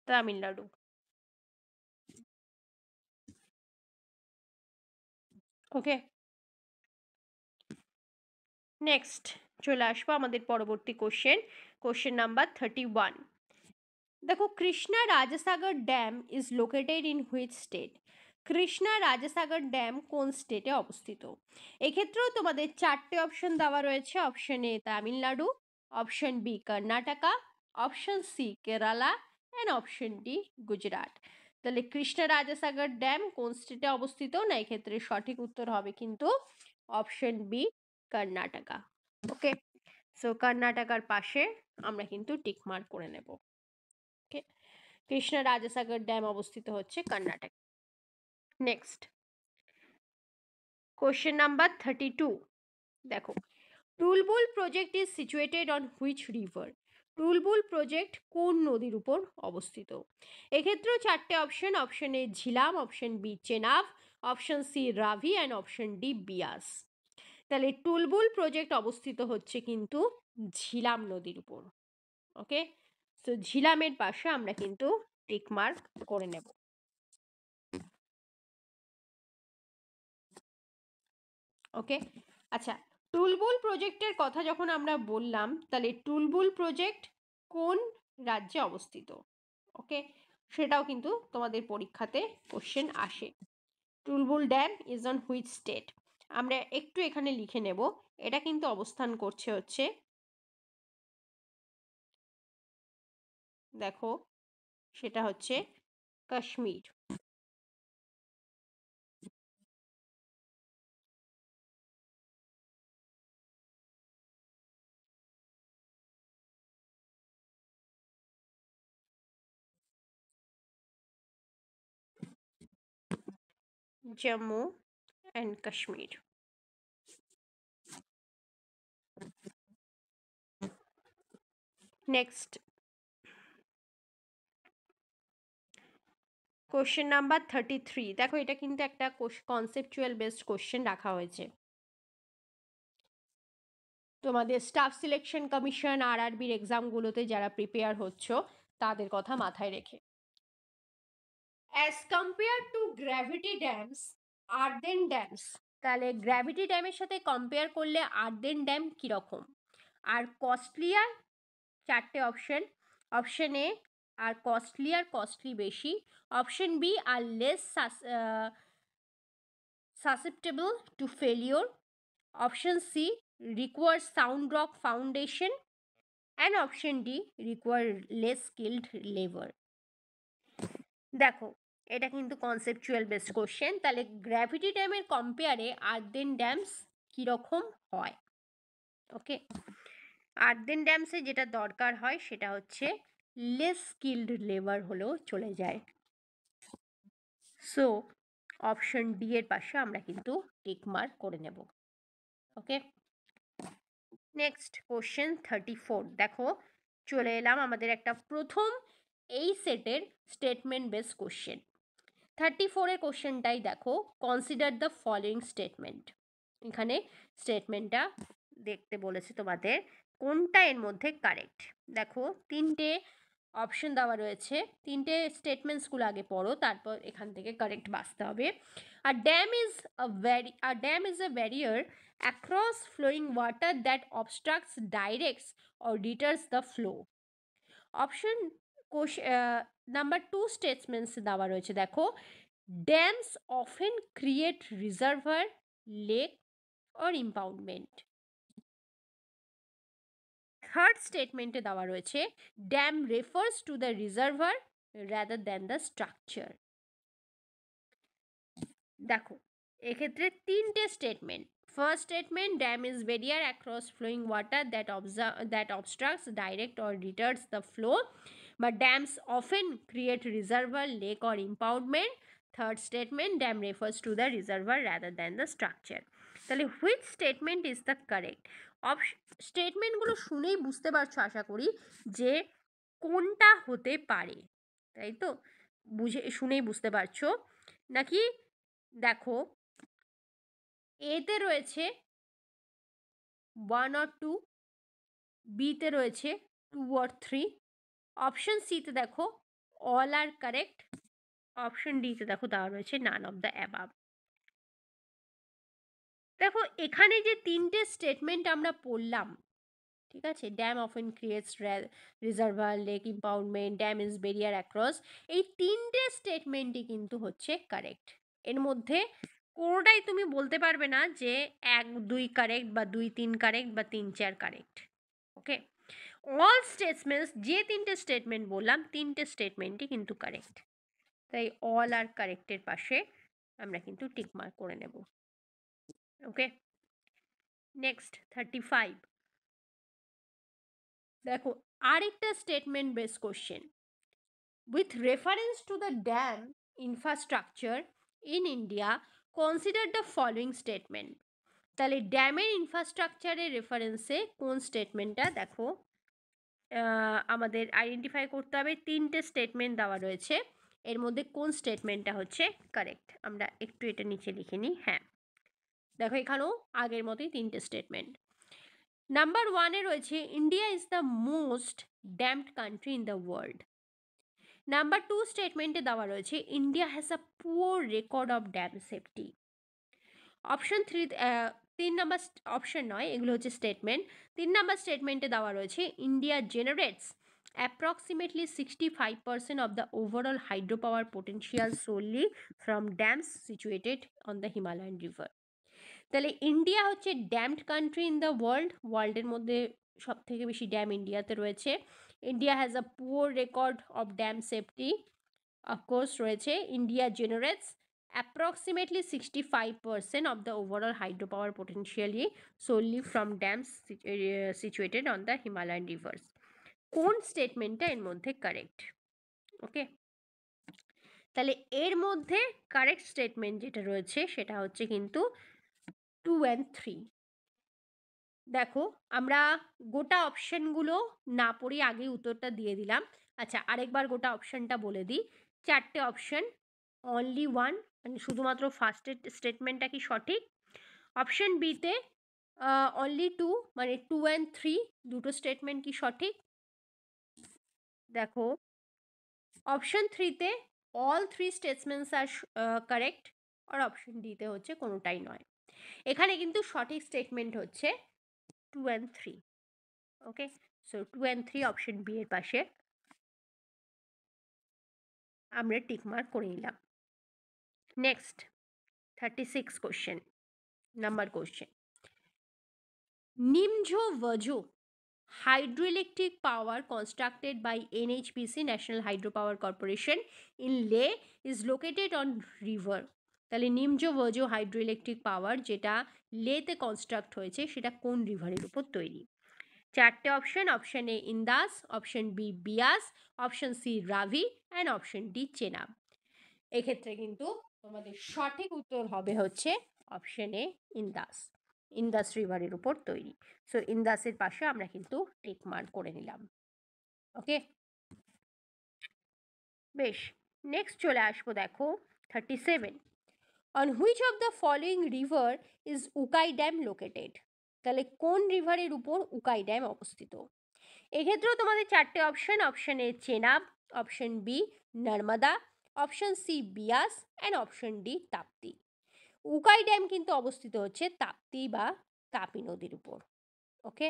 Tamil Nadu. Okay, next চলে আসবো আমাদের পরবর্তী কোশ্চেন নাম্বার 31। দেখো, Krishna Rajasagar dam is located in which state? Krishna Rajasagar dam কোন স্টেটে অবস্থিত? এক্ষেত্রেও তোমাদের চারটে অপশন দেওয়া রয়েছে। Option A Tamil Nadu, option B Karnataka, option C Kerala and option D Gujarat. তাহলে কৃষ্ণা রাজাসাগর ড্যাম কোন স্টেটে অবস্থিত? না, এক্ষেত্রে সঠিক উত্তর হবে কিন্তু অপশন বি কর্ণাটকা। ওকে, সো কর্ণাটকার পাশে আমরা কিন্তু টিক মার্ক করে নেব। ওকে, কৃষ্ণা রাজাসাগর ড্যাম অবস্থিত হচ্ছে কর্ণাটক। Next question number 32। দেখো, Tulbul project is situated on which river? Tulbul project কোন নদীর উপর অবস্থিত? এক্ষেত্রেও চারটে option. Option A Jhelum, option B Chenab, option C Ravi and option D Beas. তাহলে টুলবুল প্রজেক্ট অবস্থিত হচ্ছে কিন্তু ঝিলাম নদীর উপর। ওকে, তো ঝিলামের পাশে আমরা কিন্তু টিক মার্ক করে নেব। ওকে, আচ্ছা, টুলবুল প্রজেক্টের কথা যখন আমরা বললাম, তাহলে টুলবুল প্রজেক্ট কোন রাজ্যে অবস্থিত? ওকে, সেটাও কিন্তু তোমাদের পরীক্ষাতে কোশ্চেন আসে। Tulbul dam is on which state? আমরা একটু এখানে লিখে নেব, এটা কিন্তু অবস্থান করছে হচ্ছে, দেখো সেটা হচ্ছে Kashmir. Jammu and Kashmir. Next question number 33। দেখো, এটা কিন্তু একটা কনসেপচুয়াল বেসড কোশ্চেন রাখা হয়েছে তোমাদের স্টাফ সিলেকশন কমিশন আরআরবির এক্সামগুলোতে যারা প্রিপেয়ার হচ্ছ তাদের কথা মাথায় রেখে। As compare to gravity dams, earthen dams, তাহলে গ্র্যাভিটি ড্যামের সাথে কম্পেয়ার করলে আর্দেন ড্যাম কীরকম? Are costlier? চারটে option. Option A are costly বেশি, option B are less susceptible to failure, option C requires sound rock foundation and option D require less skilled labor। দেখো, এটা কিন্তু কনসেপচুয়াল বেসড কোশ্চেন। তাহলে গ্র্যাভিটি ড্যামের কম্পেয়ারে আর্দেন ড্যামস কীরকম হয়? ওকে, আর্দেন ড্যামসে যেটা দরকার হয় সেটা হচ্ছে লেস স্কিল্ড লেবার হলেও চলে যায়। সো অপশন ডি এর পাশে আমরা কিন্তু টিক মার্ক করে নেব। Okay, next question 34। দেখো, চলে এলাম আমাদের একটা প্রথম এই সেটের স্টেটমেন্ট বেস কোশ্চেন। 34-এর কোশ্চেনটাই দেখো, কনসিডার দ্য ফলোয়িং স্টেটমেন্ট। এখানে স্টেটমেন্টটা দেখতে বলেছে তোমাদের কোনটা এর মধ্যে কারেক্ট। দেখো তিনটে অপশন দেওয়া রয়েছে, তিনটে স্টেটমেন্টসগুলো আগে পড়ো, তারপর এখান থেকে কারেক্ট বাছতে হবে। A dam is a barrier across flowing water that obstructs, directs or deters the flow. Option number 2 statements দেওয়া রয়েছে, দেখো dams often create reservoir, lake or impoundment. Third স্টেটমেন্টে দেওয়া রয়েছে dam refers to the reservoir rather than the structure. দেখো এক্ষেত্রে তিনটে statement. First statement, dam is barrier across flowing water that obstructs direct or deters the flow, বা dams often create reservoir, lake or impoundment. Third statement, dam refers to the reservoir rather than the structure. তাহলে which statement is the correct? স্টেটমেন্টগুলো শুনেই বুঝতে পারছো আশা করি যে কোনটা হতে পারে, তাই তো? শুনেই বুঝতে পারছো নাকি? দেখো এতে রয়েছে 1 or 2, বিতে রয়েছে 2 or 3, অপশন সিতে দেখো অল আর কারেক্ট, অপশন ডিতে দেখো দেওয়া রয়েছে নান অফ দ্য অ্যাবাভ। দেখো এখানে যে তিনটে স্টেটমেন্ট আমরা পড়লাম, ঠিক আছে, dam often creates reservoir, lake impoundment, dam is barrier across, এই তিনটে স্টেটমেন্টই কিন্তু হচ্ছে কারেক্ট। এর মধ্যে কোনোটাই তুমি বলতে পারবে না যে 1 2 কারেক্ট বা 2 3 কারেক্ট বা 3 4 কারেক্ট। ওকে, অল স্টেটমেন্টস, যে তিনটে স্টেটমেন্ট বললাম তিনটে স্টেটমেন্টই কিন্তু কারেক্ট, তাই অল আর কারেক্টের পাশে আমরা কিন্তু টিক মার্ক করে নেব। Okay, next 35। দেখো আরেকটা statement base question, with reference to the dam infrastructure in India, consider the following statement. তাহলে ড্যামের ইনফ্রাস্ট্রাকচারের রেফারেন্সে কোন স্টেটমেন্টটা দেখো আমাদের আইডেন্টিফাই করতে হবে। তিনটে স্টেটমেন্ট দেওয়া রয়েছে, এর মধ্যে কোন স্টেটমেন্টটা হচ্ছে কারেক্ট। আমরা একটু এটা নিচে লিখে নিই। হ্যাঁ দেখো এখানেও আগের মতোই তিনটে স্টেটমেন্ট। নাম্বার 1-এ রয়েছে India is the most dammed country in the world. Number 2 স্টেটমেন্টে দেওয়া রয়েছে India has a poor record of dam safety. Option 3, 3 number option নয়, এগুলো হচ্ছে স্টেটমেন্ট। 3 নাম্বার স্টেটমেন্টে দেওয়া রয়েছে India generates approximately 65% of the overall hydropower potential solely from dams situated on the Himalayan river. তাহলে ইন্ডিয়া হচ্ছে ড্যামড কান্ট্রি ইন দ্য ওয়ার্ল্ডের মধ্যে সব থেকে বেশি ড্যাম ইন্ডিয়াতে রয়েছে। India has a poor record of dam safety, of course রয়েছে। India generates approximately 65% of the overall hydropower potentially solely from dams situated on the Himalayan rivers. কোন স্টেটমেন্টটা এর মধ্যে কারেক্ট? ওকে, তাহলে এর মধ্যে কারেক্ট স্টেটমেন্ট যেটা রয়েছে সেটা হচ্ছে কিন্তু 2 and 3। দেখো আমরা গোটা অপশনগুলো না পড়ে আগেই উত্তরটা দিয়ে দিলাম। আচ্ছা আরেকবার গোটা অপশনটা বলে দিই। 4টে অপশন, অনলি 1 মানে শুধুমাত্র ফার্স্টের স্টেটমেন্টটা কি সঠিক। অপশন বিতে অনলি 2 মানে 2 and 3 দুটো স্টেটমেন্ট কি সঠিক। দেখো অপশন 3তে অল 3 স্টেটমেন্টস আর কারেক্ট, আর অপশন ডিতে হচ্ছে কোনোটাই নয়। এখানে কিন্তু সঠিক স্টেটমেন্ট হচ্ছে 2 and 3। Okay, so 2 and 3 option B এর পাশে আমরা টিক মার্ক করে নিলাম। নেক্সট 36 কোশ্চেন, নাম্বার কোশ্চেন, নিমঝো ওয়াজো hydroelectric power constructed by NHPC National Hydropower Corporation in Leh is located on river. তাহলে নিমজো ওয়াজো হাইড্রো ইলেকট্রিক পাওয়ার যেটা লেতে কনস্ট্রাক্ট হয়েছে সেটা কোন রিভারের উপর তৈরি? 4টে option, option A Indus, option B Beas, option C Ravi and option D Chenab. এক্ষেত্রে কিন্তু তোমাদের সঠিক উত্তর হবে হচ্ছে অপশন এ ইন্দাস, ইন্দাস রিভারের উপর তৈরি। সো ইন্দাসের পাশে আমরা কিন্তু টিক মার্ক করে নিলাম। ওকে, বেশ, নেক্সট চলে আসবো। দেখো 37, on which of the following river is Ukai dam located? তাহলে কোন রিভারের উপর উকাই ড্যাম অবস্থিত? এক্ষেত্রেও তোমাদের চারটে option. Option A Chenab, option B Narmada, option C Beas and option D Tapti. Ukai dam কিন্তু অবস্থিত হচ্ছে তাপ্তি বা তাপি নদীর উপর। ওকে,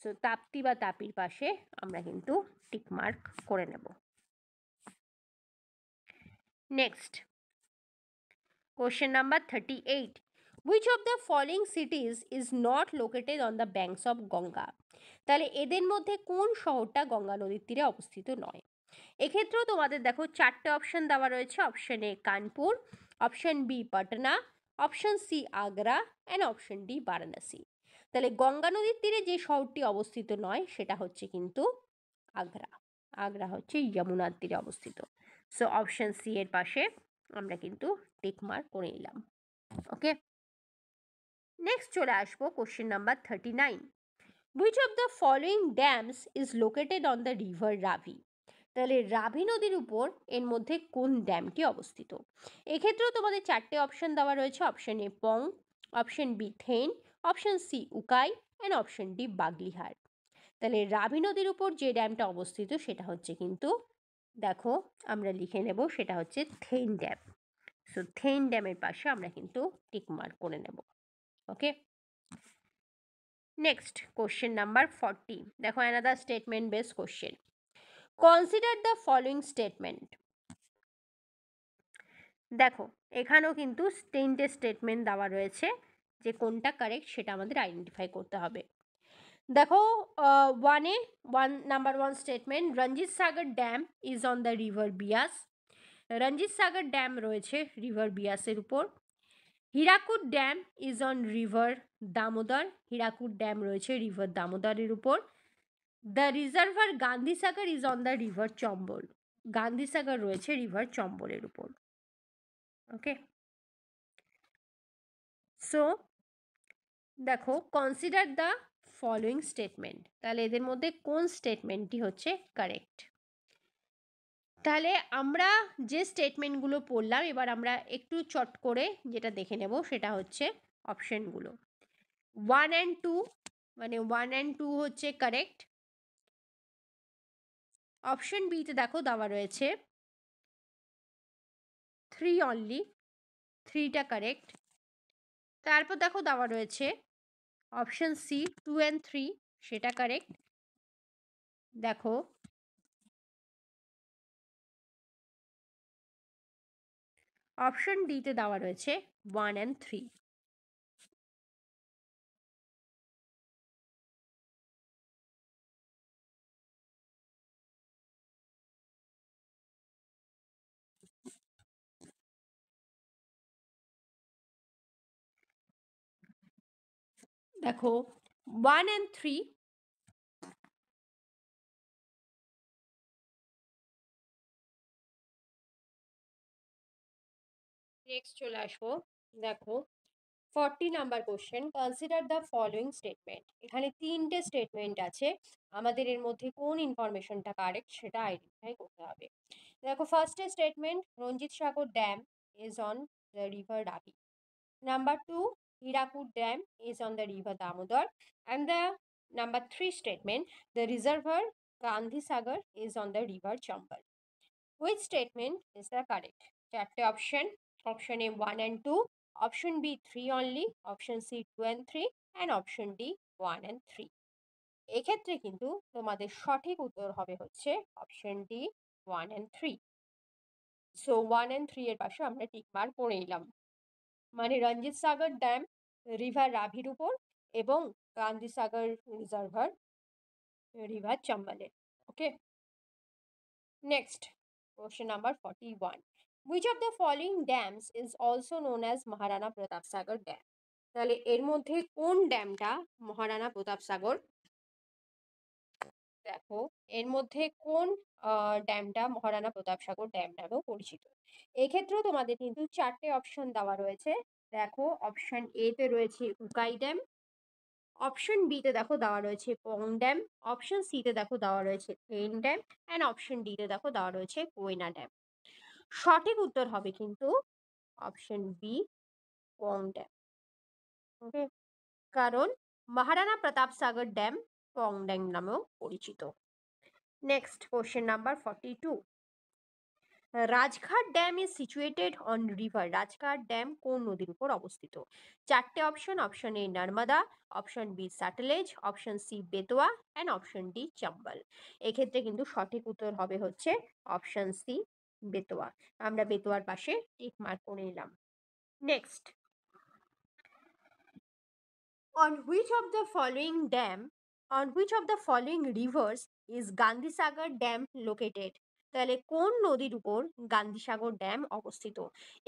সো তাপ্তি বা তাপির পাশে আমরা কিন্তু টিক মার্ক করে নেব। Next question number 38, which of the following সিটিজ is not located on the banks of Ganga? তাহলে এদের মধ্যে কোন শহরটা গঙ্গা নদীর তীরে অবস্থিত নয়? এক্ষেত্রেও তোমাদের দেখো চারটে অপশন দেওয়া রয়েছে। Option A Kanpur, option B Patna, option C Agra and option D Varanasi. তাহলে গঙ্গা নদীর তীরে যে শহরটি অবস্থিত নয় সেটা হচ্ছে কিন্তু আগ্রা। আগ্রা হচ্ছে যমুনার তীরে অবস্থিত। সো অপশন সি এর পাশে আমরা কিন্তু টিক মার্ক করে নিলাম। ওকে, নেক্সট চলে আসবো question number 39, which of the following dams is located on the river Ravi? তাহলে রাভি নদীর উপর এর মধ্যে কোন ড্যামটি অবস্থিত? এক্ষেত্রেও তোমাদের চারটে অপশন দেওয়া রয়েছে। Option A Pong, option B Thein, option C Ukai and option D Baglihar. তাহলে রাভি নদীর উপর যে ড্যামটা অবস্থিত সেটা হচ্ছে কিন্তু, দেখো আমরা লিখে নেব, সেটা হচ্ছে থেইন ড্যাম। সো থেইন ড্যামের পাশে আমরা কিন্তু টিক মার্ক করে নেব। ওকে, নেক্সট কোশ্চেন নাম্বার 40, দেখো another statement base question. Consider the following statement. দেখো এখানেও কিন্তু তিনটে স্টেটমেন্ট দেওয়া রয়েছে, যে কোনটা কারেক্ট সেটা আমাদের আইডেন্টিফাই করতে হবে। দেখো number one statement, Ranjit Sagar dam is on the river Beas. Ranjit Sagar dam রয়েছে রিভার বিয়াসের উপর। Hirakud dam is on river Damodar. Hirakud dam রয়েছে রিভার দামোদরের উপর। The reservoir Gandhi Sagar is on the river Chambal. Gandhi Sagar রয়েছে রিভার চম্বলের উপর। ওকে, সো দেখো কনসিডার দ্য ফলোয়িং স্টেটমেন্ট, তাহলে এদের মধ্যে কোন স্টেটমেন্টটি হচ্ছে কারেক্ট? তাহলে আমরা যে স্টেটমেন্টগুলো পড়লাম, এবার আমরা একটু চট করে যেটা দেখে নেব সেটা হচ্ছে অপশনগুলো। 1 অ্যান্ড 2, মানে 1 অ্যান্ড 2 হচ্ছে কারেক্ট। অপশন বিতে দেখো দেওয়া রয়েছে 3 অনলি, 3টা কারেক্ট। তারপর দেখো দেওয়া রয়েছে অপশন সি 2 অ্যান্ড 3, সেটা কারেক্ট। দেখো অপশন ডিতে দেওয়া রয়েছে 1 অ্যান্ড 3। দেখো 1 অ্যান্ড 3, নেক্সট চলে আসবো। দেখো 40 number question, consider the following statement. এখানে তিনটে স্টেটমেন্ট আছে, আমাদের এর মধ্যে কোন ইনফরমেশনটা কারেক্ট সেটা আইডেন্টিফাই করতে হবে। দেখো first statement, Ranjit Sagar dam is on the river Ravi. Number 2, Hirakud Dam is on the river Damodar. And the number 3 statement, the reservoir Gandhi Sagar is on the river Chambal. Which statement is the correct? চারটে option, option A 1 and 2, option B 3 only, option C 2 and 3 and option D 1 and 3। এক্ষেত্রে কিন্তু তোমাদের সঠিক উত্তর হবে হচ্ছে option D 1 and 3। So 1 and 3 এর পাশে আমরা টিক মার্ক করে নিলাম, মানে রঞ্জিত সাগর ড্যাম রিভার রাভির উপর এবং গান্ধী সাগর রিজার্ভার রিভার চম্বলের। Okay, next question number 41, which of the following dams is also known as Maharana Pratap Sagar dam? তাহলে এর মধ্যে কোন ড্যামটা মহারানা প্রতাপ সাগর? দেখো এর মধ্যে কোন ড্যামটা মহারানা প্রতাপ সাগর ড্যাম নামেও পরিচিত? এক্ষেত্রেও তোমাদের কিন্তু চারটে অপশন দেওয়া রয়েছে। দেখো অপশন এ তে রয়েছে উকাই ড্যাম, অপশন বিতে দেখো দেওয়া রয়েছে পং ড্যাম, অপশন সিতে দেখো দেওয়া রয়েছে থেইন ড্যাম অ্যান্ড অপশন ডিতে দেখো দেওয়া রয়েছে কোয়না ড্যাম। সঠিক উত্তর হবে কিন্তু option B Pong dam. Okay, কারণ মহারানা প্রতাপ সাগর ড্যাম পং ড্যাম নামেও পরিচিত। Next question number 42। Rajghat dam is situated on river. Rajghat dam কোন নদীর উপর অবস্থিত? চারটে option. Option A Narmada, option B Sutlej, option C Betwa and option D Chambal. এক্ষেত্রে কিন্তু সঠিক উত্তর হবে হচ্ছে অপশন সি বেতোয়া। আমরা বেতোয়ার পাশে টিক মার্ক করে নিলাম। Next, on which of the following dam, on which of the following rivers is Gandhi Sagar dam located? তাহলে কোন নদীর উপর গান্ধীসাগর ড্যাম অবস্থিত?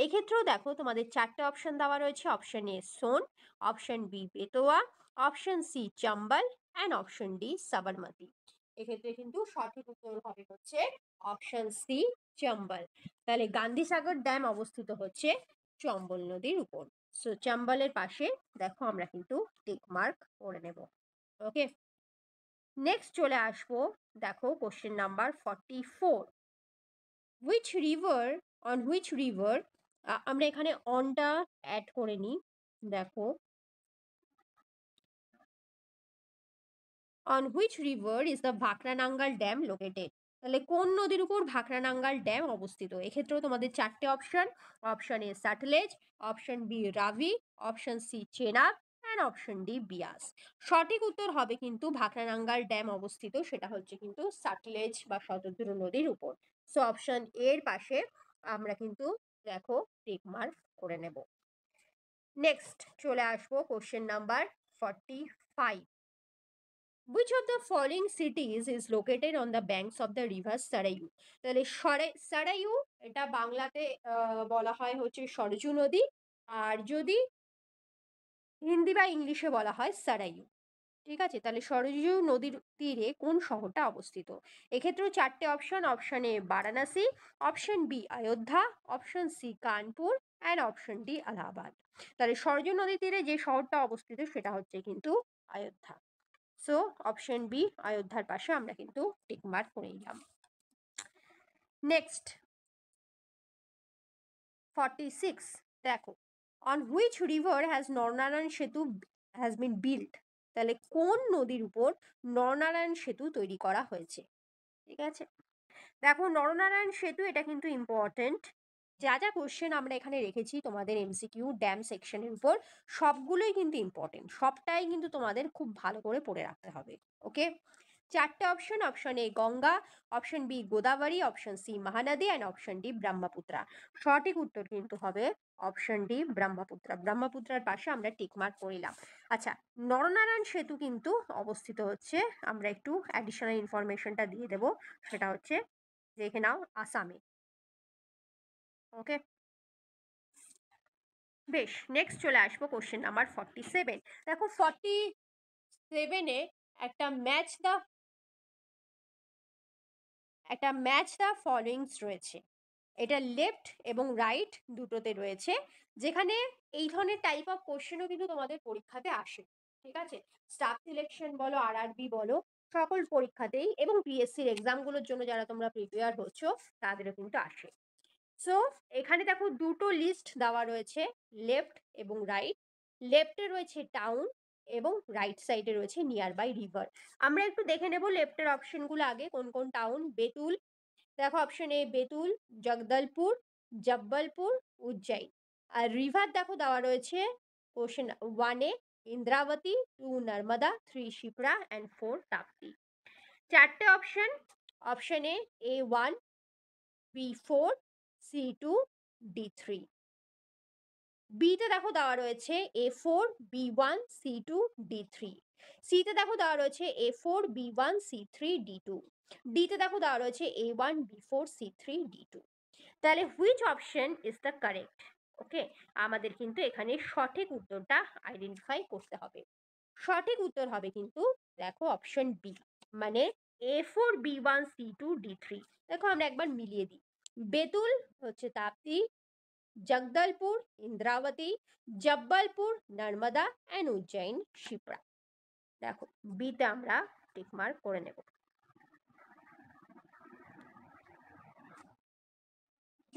এক্ষেত্রেও দেখো তোমাদের চারটে অপশন দেওয়া রয়েছে। Option A Son, option B Betwa, option C Chambal and option D Sabarmati. এক্ষেত্রে কিন্তু সঠিক উত্তর হবে হচ্ছে অপশন সি চম্বল। তাহলে গান্ধীসাগর ড্যাম অবস্থিত হচ্ছে চম্বল নদীর উপর। সো চম্বলের পাশে দেখো আমরা কিন্তু টিক মার্ক করে নেব। ওকে, নেক্সট চলে আসবো। দেখো question number 44। Which river, on which river, আমরা এখানে অনটা অ্যাড করে নিই। দেখো, on which river is the Bhakra Nangal dam located? তাহলে কোন নদীর উপর ভাকরানাঙ্গাল ড্যাম অবস্থিত? এক্ষেত্রেও তোমাদের চারটে option. Option A Sutlej, option B Ravi, option C Chenab and option D Beas. সঠিক উত্তর হবে কিন্তু ভাকরানাঙ্গাল ড্যাম অবস্থিত সেটা হচ্ছে কিন্তু স্যাটেলাইজ বা শতদ্রু নদীর উপর। সো অপশন এর পাশে আমরা কিন্তু দেখো টিক মার্ক করে নেব। নেক্সট চলে আসবো question number 45। Which of the following cities is located on the banks of the river Sarayu? তাহলে সারাইউ এটা বাংলাতে বলা হয় হচ্ছে সরজু নদী, আর যদি হিন্দি বা ইংলিশে বলা হয় সারাইউ। ঠিক আছে, তাহলে সরজু নদীর তীরে কোন শহরটা অবস্থিত? এক্ষেত্রেও চারটে option. Option A Varanasi, option B Ayodhya, option C Kanpur and option D Allahabad. তাহলে সরজু নদীর তীরে যে শহরটা অবস্থিত সেটা হচ্ছে কিন্তু অযোধ্যা। সো অপশন বি অযোধ্যার পাশে আমরা কিন্তু টিক মার্ক করে নিলাম। নেক্সট 46। দেখো, অন হুইচ রিভার হ্যাজ নরনারায়ণ সেতু হ্যাজ বিন বিল্ট? তাহলে কোন নদীর উপর নরনারায়ণ সেতু তৈরি করা হয়েছে? ঠিক আছে, দেখো নরনারায়ণ সেতু এটা কিন্তু ইম্পর্টেন্ট। যা যা কোশ্চেন আমরা এখানে রেখেছি তোমাদের এমসিকিউ ড্যাম সেকশনের উপর সবগুলোই কিন্তু ইম্পর্টেন্ট, সবটাই কিন্তু তোমাদের খুব ভালো করে পড়ে রাখতে হবে। ওকে, চারটে option. Option A Ganga, option B Godavari, option C Mahanadi and option D Brahmaputra. সঠিক উত্তর কিন্তু হবে অপশন ডি ব্রহ্মপুত্রা। ব্রহ্মপুত্রার পাশে আমরা টিক মার্ক করিলাম। আচ্ছা, নরনারায়ণ সেতু কিন্তু অবস্থিত হচ্ছে, আমরা একটু অ্যাডিশনাল ইনফরমেশনটা দিয়ে দেব, সেটা হচ্ছে দেখে নাও আসামে। ওকে, বেশ, নেক্সট চলে আসবো কোশ্চেন নাম্বার 47। দেখো 47-এ একটা ম্যাচ দ্য ফলোইংস রয়েছে। এটা লেফট এবং রাইট দুটোতে রয়েছে, যেখানে এই ধরনের টাইপ অফ কোশ্চেনও কিন্তু তোমাদের পরীক্ষাতে আসে। ঠিক আছে, স্টাফ সিলেকশন বলো, আরআরবি বলো, সকল পরীক্ষাতেই এবং পিএসসির এক্সামগুলোর জন্য যারা তোমরা প্রিপেয়ার হচ্ছ তাদেরও কিন্তু আসে। সো এখানে দেখো দুটো লিস্ট দেওয়া রয়েছে, লেফট এবং রাইট। লেফটে রয়েছে টাউন এবং রাইট সাইডে রয়েছে নিয়ার বাই রিভার। আমরা একটু দেখে নেব লেফটের অপশনগুলো আগে কোন কোন টাউন। বেতুল, দেখো অপশন এ বেতুল, জগদলপুর, জব্বলপুর, উজ্জয়ন। আর রিভার দেখো দেওয়া রয়েছে কোশ্চেন 1-এ ইন্দ্রাবতী, 2 নর্মদা, 3 শিপ্রা অ্যান্ড 4 তাপ্তি। চারটে অপশন। অপশন এ A1, B4, C2, D3। বিতে দেখো দেওয়া রয়েছে A4, B1, C2, D3। সিতে দেখো দেওয়া রয়েছে A4, B1, C3, D2। ডিতে দেখো দেওয়া রয়েছে A1, B4, C3, D2। তাহলে which option is the correct? Okay, আমাদের কিন্তু এখানে সঠিক উত্তরটা আইডেন্টিফাই করতে হবে। সঠিক উত্তর হবে কিন্তু দেখো অপশন বি, মানে A4, B1, C2, D3। দেখো আমরা একবার মিলিয়ে দিই। বেতুল হচ্ছে তাপ্তি, জগদলপুর ইন্দ্রাবতী, জব্বলপুর নর্মদা অ্যান্ড উজ্জয়ন শিপ্রা। দেখো বিতে আমরা টিক মার্ক করে নেব।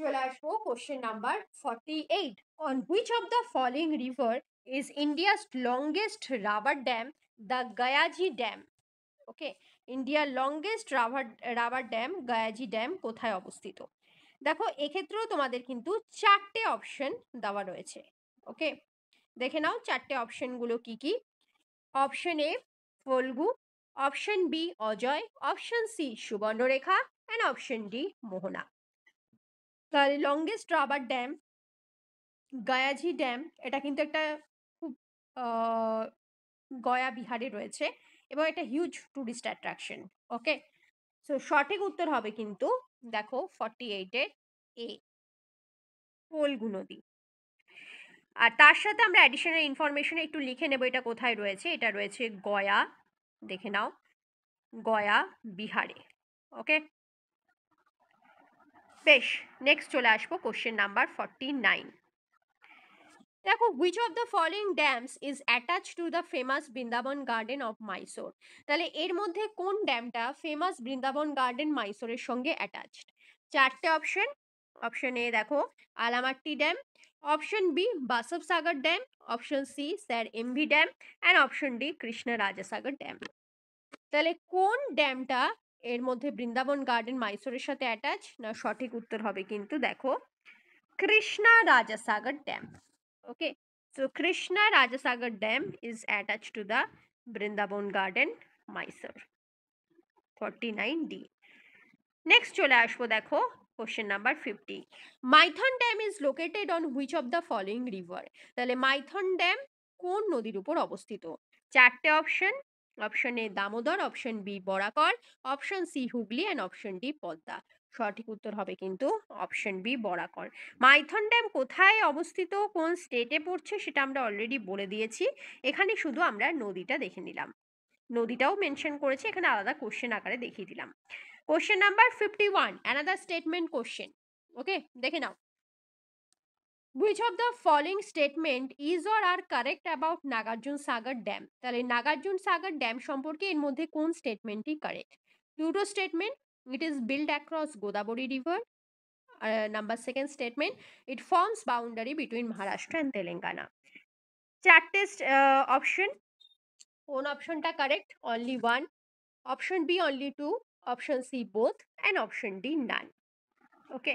চলে আসবো question number 48। On which of the following river is India's longest rubber dam the Gayaji dam? Okay, ইন্ডিয়ার longest rubber dam Gayaji dam কোথায় অবস্থিত? দেখো, এক্ষেত্রেও তোমাদের কিন্তু চারটে অপশন দেওয়া রয়েছে। ওকে, দেখে নাও চারটে অপশনগুলো কি কি। Option A Falgu, option B Ajay, option C Subarnarekha and option D Mohana. তাহলে longest rubber dam Gayaji dam, এটা কিন্তু একটা খুব আহ, গয়া বিহারে রয়েছে এবং এটা হিউজ টুরিস্ট অ্যাট্রাকশন। ওকে, সো সঠিক উত্তর হবে কিন্তু দেখো 48-এর এ, ফল্গু নদী। আর তার সাথে আমরা অ্যাডিশনাল ইনফরমেশন একটু লিখে নেব এটা কোথায় রয়েছে। এটা রয়েছে গয়া, দেখে নাও, গয়া বিহারে। ওকে, বেশ, নেক্সট চলে আসবো কোশ্চেন নাম্বার 49। দেখো, which of the following dams is attach to the famous Brindavan garden of Mysore? তাহলে এর মধ্যে কোন ড্যামটা ফেমাস বৃন্দাবন গার্ডেন মাইসোরের সঙ্গে অ্যাটাচড? চারটে অপশন। অপশন এ দেখো Almatti dam, option B Basava Sagar dam, option C sir MV dam and option D Krishna Rajasagar dam. তাহলে কোন ড্যামটা এর মধ্যে বৃন্দাবন গার্ডেন মাইসোরের সাথে অ্যাটাচ? না, সঠিক উত্তর হবে কিন্তু দেখো Krishna Rajasagar dam. Okay, so Krishna Rajasagar Dam is attached to the Brindaban Garden, Mysore. 49D. Next চলে আসবো দেখো question number 50। Maithon dam is located on which of the following river? তাহলে মাইথন ড্যাম কোন নদীর উপর অবস্থিত? চারটে option. Option A Damodar, option B Barakar, option C Hooghly and option D Padma. সঠিক উত্তর হবে কিন্তু option B Barakar. Maithon dam কোথায় অবস্থিত, কোন স্টেটে পড়ছে সেটা আমরা অলরেডি বলে দিয়েছি। এখানে শুধু আমরা নদীটা দেখে নিলাম, নদীটাও মেনশন করেছি এখানে, আলাদা কোশ্চেন আকারে দেখিয়ে দিলাম। Question number 51, another statement question. Okay, দেখে নাও। Which of the following statement is or are correct about Nagarjuna Sagar dam? তাহলে নাগার্জুন সাগর ড্যাম সম্পর্কে এর মধ্যে কোন স্টেটমেন্টটি কারেক্ট? দুটো statement. It is build across Godavari river. Number second statement, it forms boundary between Maharashtra and Telangana. চারটে অপশন, কোন অপশনটা correct? Only one. Option B only two, option C both and option D none. Okay,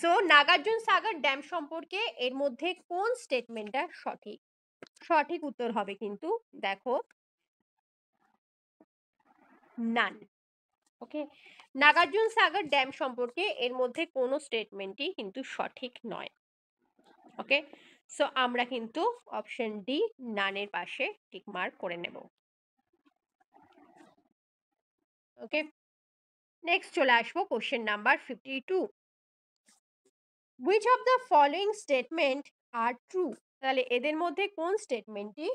so Nagarjuna Sagar dam সম্পর্কে এর মধ্যে কোন স্টেটমেন্টটা সঠিক? সঠিক উত্তর হবে কিন্তু দেখো নান। ওকে, নাগার্জুন সাগর ড্যাম সম্পর্কে এর মধ্যে কোনো স্টেটমেন্টই কিন্তু সঠিক নয়। ওকে, সো আমরা কিন্তু অপশন ডি নানের পাশে টিক মার্ক করে নেব। ওকে, নেক্সট চলে আসবো question number 52। Which of the following statement are true? তাহলে এদের মধ্যে কোন স্টেটমেন্টটি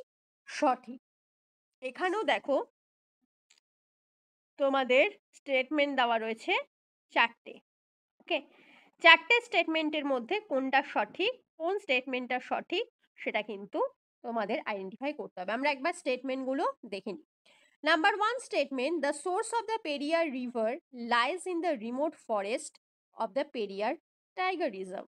সঠিক? এখানেও দেখো তোমাদের স্টেটমেন্ট দেওয়া রয়েছে চারটে। ওকে, চারটে স্টেটমেন্টের মধ্যে কোনটা সঠিক, কোন স্টেটমেন্টটা সঠিক সেটা কিন্তু তোমাদের আইডেন্টিফাই করতে হবে। আমরা একবার স্টেটমেন্টগুলো দেখে নিই। Number one statement, the source of the Periyar river lies in the remote forest of the Periyar tiger reserve.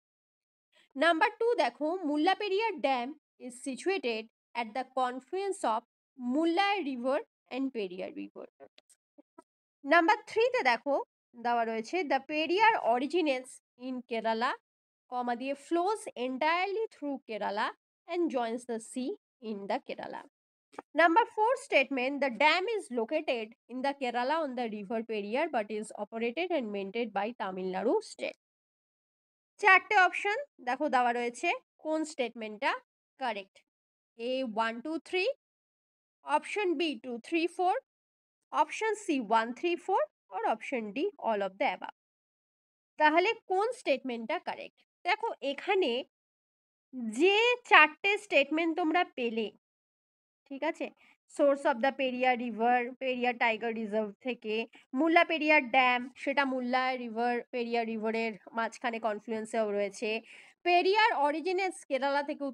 Number two দেখো Mullaperiyar dam is situated at the confluence of Mullayar river and Periyar river. Number থ্রিতে দেখো দেওয়া রয়েছে the Periyar originates in Kerala, comma দিয়ে flows entirely through Kerala and joins the sea in the Kerala. Number four statement, the dam is located in the Kerala on the river Periyar but is operated and maintained by Tamil Nadu state. চারটে অপশন দেখো দেওয়া রয়েছে, কোন স্টেটমেন্টটা correct? A 1 2 3, option B 2 3 4, option C 1 3 4 আর option D all of the above. তাহলে কোন স্টেটমেন্টটা কারেক্ট? দেখো এখানে যে চারটে স্টেটমেন্ট তোমরা পেলে, ঠিক আছে, source of the Periyar river Periyar tiger reserve থেকে, মুল্লা পেরিয়ার ড্যাম সেটা মুল্লা রিভার পেরিয়ার রিভারের মাঝখানে কনফ্লুয়েন্সেও রয়েছে, পেরিয়ার অরিজিনেটস কেরালা থেকে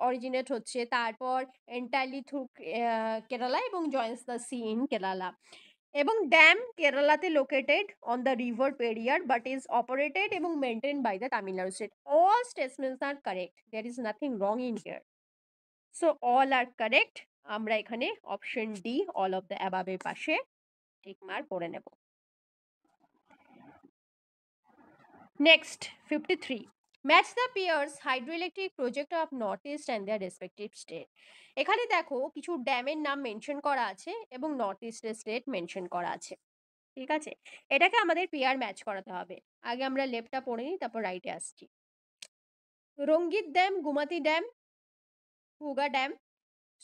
অরিজিনেট হচ্ছে, তারপর এন্টায়ারলি থ্রু কেরালা এবং joins the sea in Kerala. এবং ড্যাম কেরালাতে located on the river Periyar but is operated এবং maintain by the Tamil Nadu state. All statements are correct, there is nothing wrong in here. So all are correct. আমরা এখানে option D all of the above এর পাশে টিক মার্ক করে নেব। Next 53, match the pairs hydroelectric project of north east and their respective state. এখানে দেখো কিছু ড্যামের নাম মেনশন করা আছে এবং নর্থ ইস্টের স্টেট মেনশন করা আছে। ঠিক আছে, এটাকে আমাদের পেয়ার ম্যাচ করাতে হবে। আগে আমরা লেফটটা পড়ে নিই, তারপর রাইটে আসছি। রঙ্গিত ড্যাম, গুমাতি ড্যাম, হুগা ড্যাম,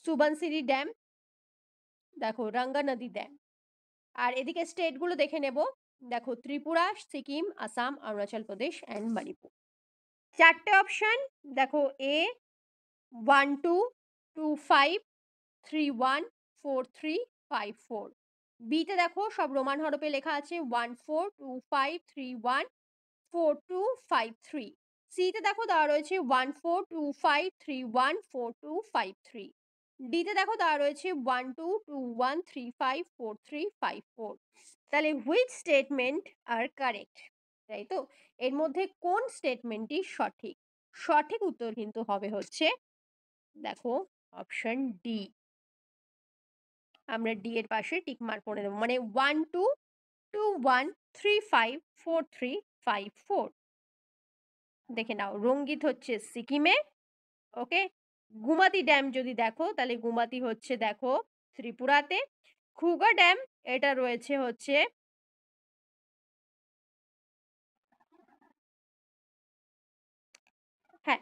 সুবানসিরি ড্যাম, দেখো রঙ্গা নদী ড্যাম। আর এদিকে স্টেটগুলো দেখে নেব। দেখো ত্রিপুরা, সিকিম, আসাম, অরুণাচল প্রদেশ অ্যান্ড মণিপুর। চারটে অপশন দেখো, এ 1 2 2 5 3 1 4 3 5 4। বিতে দেখো সব রোমান হরফে লেখা আছে 1 4 2 5 3 1 4 2 5 3। সিতে দেখো দেওয়া রয়েছে 1 4 2 5 3 1 4 2 5 3। ডিতে দেখো দেওয়া রয়েছে 1 2 2 1 3 5 4 3 5 4। তাহলে হুইচ স্টেটমেন্ট আর কারেক্ট, তাই তো? এর মধ্যে কোন স্টেটমেন্টটি সঠিক? সঠিক উত্তর কিন্তু হবে হচ্ছে দেখো অপশন ডি। আমরা ডি এর পাশে টিক মার্ক করে দেবো, মানে 1 2 2 1 3 5 4 3 5 4। দেখে নাও, রঙ্গিত হচ্ছে সিকিমে। ওকে, গুমাতি ড্যাম যদি দেখো তাহলে গুমাতি হচ্ছে দেখো ত্রিপুরাতে। খুগা ড্যাম এটা রয়েছে হচ্ছে হ্যাঁ,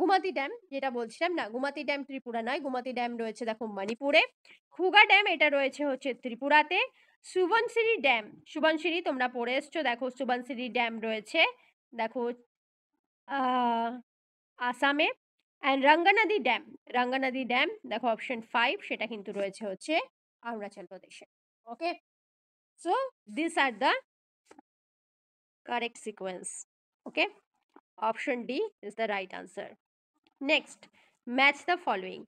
গুমাতি ড্যাম যেটা বলছিলাম, না গুমাতি ড্যাম ত্রিপুরা নয়, গুমাতি ড্যাম রয়েছে দেখো মণিপুরে। খুগা ড্যাম এটা রয়েছে হচ্ছে ত্রিপুরাতে। সুবনসিরি ড্যাম, সুবনসিরি তোমরা পড়ে এসছো, দেখো সুবনসিরি ড্যাম রয়েছে দেখো আহ, আসামে। And Ranganadi dam, Ranganadi dam দেখো অপশন 5, সেটা কিন্তু রয়েছে হচ্ছে অরুণাচল প্রদেশে। Okay, so this are the correct sequence. Okay, option D is the right answer. Next, match the following.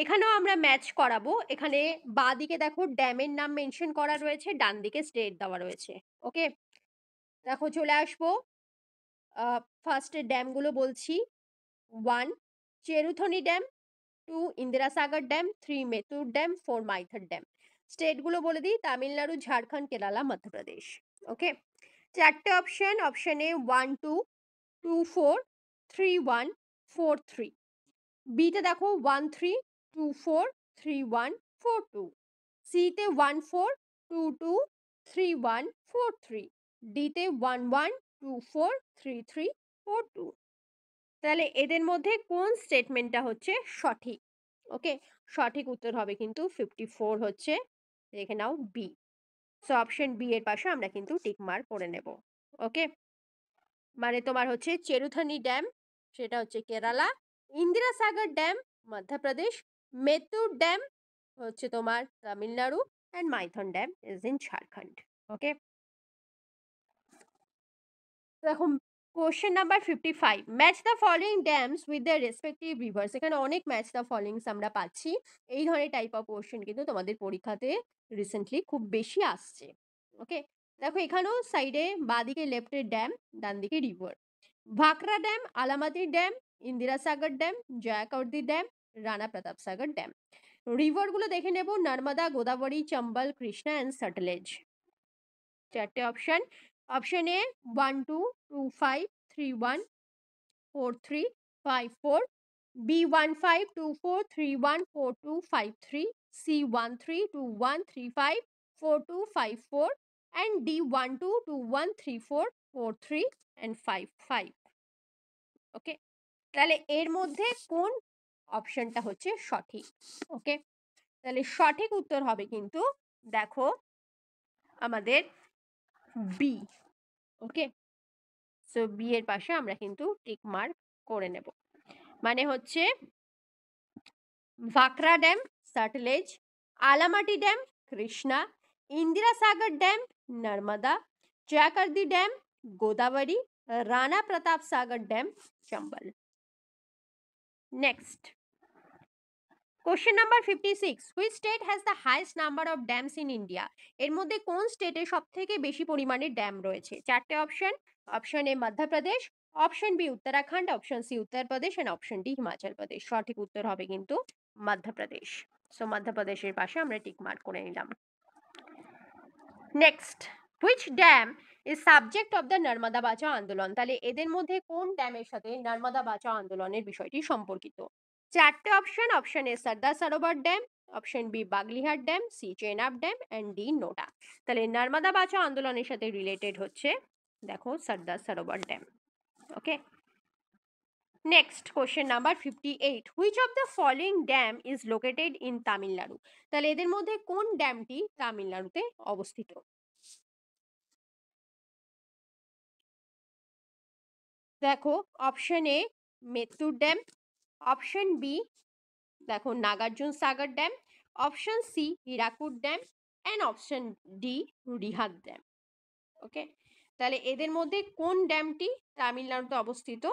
এখানেও আমরা ম্যাচ করাবো। এখানে বাঁ দিকে দেখো ড্যামের নাম মেনশন করা রয়েছে, ডান দিকে স্টেট দেওয়া রয়েছে। ওকে, দেখো চলে আসবো ফার্স্টে ড্যামগুলো বলছি। 1 চেরুথনি dam, 2 Indira Sagar dam, 3 মেতুর dam, 4 মাইথর dam. স্টেটগুলো বলে দিই, তামিলনাড়ু, ঝাড়খণ্ড, কেরালা, মধ্যপ্রদেশ। ওকে, চারটে অপশন, অপশন এ 1 2 2 4 3 1 4 3। বিতে দেখো 1 3 2 4 3 1 4 2। সিতে 1 4 2 2 3 1 4 3। ডিতে 1 1 2 4 3 3 4 2। তাহলে এদের মধ্যে কোন স্টেটমেন্টটা হচ্ছে সঠিক? ওকে, সঠিক উত্তর হবে কিন্তু 54 হচ্ছে, দেখে নাও বি। সো অপশন বি এর পাশে আমরা কিন্তু টিক মার্ক করে নেব। ওকে, মানে তোমার হচ্ছে চেরুথানি ড্যাম, সেটা হচ্ছে কেরালা। ইন্দিরা সাগর ড্যাম মধ্যপ্রদেশ। মেতুর ড্যাম হচ্ছে তোমার Tamil Nadu. And Maithon dam is in Jharkhand. Okay, দেখো question number 55, match the following dams with the respective rivers. এখানে অনেক ম্যাচ দ্য ফলোয়িংস আমরা পাচ্ছি। এই ধরনের টাইপ অফ কোশ্চেন কিন্তু তোমাদের পরীক্ষাতে রিসেন্টলি খুব বেশি আসছে। ওকে, দেখো এখানেও সাইডে বাঁদিকে লেফটের ড্যাম, ডান দিকে river. Bhakra dam, Almatti dam, Indira Sagar dam, Jayakwadi dam, Rana Pratap Sagar dam. রিভারগুলো দেখে নেব, নর্মদা, গোদাবরী, চম্বল, কৃষ্ণা অ্যান্ড সটলেজ। চারটে option. Option A 1 2 2 5 3 1 4 3 5 4। B 1 5 2 4 3 1 4 2 5 3। C 1 3 2 1 3 5 4 2 5 4। And D 1 2 2 1 3 4 4 3 and 5 5। ওকে, তাহলে এর মধ্যে কোন অপশনটা হচ্ছে সঠিক? ওকে, তাহলে সঠিক উত্তর হবে কিন্তু দেখো আমাদের বি। ওকে, সো বি এর পাশে আমরা কিন্তু টিক মার্ক করে নেব। মানে হচ্ছে Bhakra dam Sutlej, Almatti dam Krishna, Indira Sagar dam Narmada, Jayakwadi dam Godavari, Rana Pratap Sagar dam Chambal. Next, question number 56, which state has the highest number of dams in India? এর মধ্যে কোন স্টেটে সব থেকে বেশি পরিমাণে ড্যাম রয়েছে? চারটে option. Option A Madhya Pradesh, option B Uttarakhand, option C Uttar Pradesh and option D Himachal Pradesh. সঠিক উত্তর হবে কিন্তু মধ্যপ্রদেশ। সো মধ্যপ্রদেশের পাশে আমরা টিক মার্ক করে নিলাম। Next, which dam is subject of the Narmada Bachao Andolan? তাহলে এদের মধ্যে কোন ড্যামের সাথে নর্মদা বাঁচাও আন্দোলনের বিষয়টি সম্পর্কিত? চারটে option. Option A Sardar Sarovar dam, option B Baglihar dam, C Chenab dam and D NOTA. তাহলে নর্মদা বাঁচাও আন্দোলনের সাথে রিলেটেড হচ্ছে দেখো Sardar Sarovar dam. Okay, next question number 58, which of the following dam is located in Tamil Nadu? তাহলে এদের মধ্যে কোন ড্যামটি তামিলনাড়ুতে অবস্থিত? দেখো, option A Mettur dam, option B দেখো Nagarjuna Sagar dam, option C Hirakud dam and option D Rihad dam. ওকে, তাহলে এদের মধ্যে কোন ড্যামটি তামিলনাড়ুতে অবস্থিত?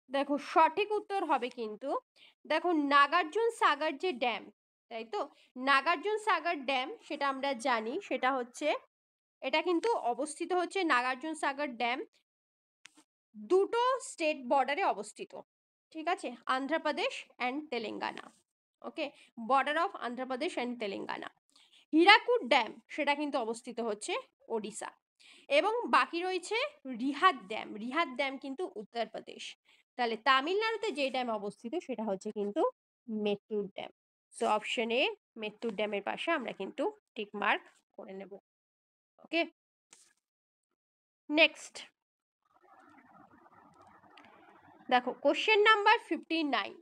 দেখো, সঠিক উত্তর হবে কিন্তু দেখো নাগার্জুন সাগর যে ড্যাম, তাই তো, নাগার্জুন সাগর ড্যাম সেটা আমরা জানি, সেটা হচ্ছে এটা কিন্তু অবস্থিত হচ্ছে নাগার্জুন সাগর ড্যাম দুটো স্টেট বর্ডারে অবস্থিত। ঠিক আছে, Andhra Pradesh and Telangana. Okay, border of Andhra Pradesh and Telangana. Hirakud dam সেটা কিন্তু অবস্থিত হচ্ছে ওড়িশা। এবং বাকি রয়েছে রিহাদ ড্যাম। রিহাদ ড্যাম কিন্তু উত্তরপ্রদেশ। তাহলে তামিলনাড়ুতে যে ড্যাম অবস্থিত সেটা হচ্ছে কিন্তু Mettur dam. So option A Mettur ড্যামের পাশে আমরা কিন্তু টিক মার্ক করে নেব। ওকে, নেক্সট দেখো question number 59,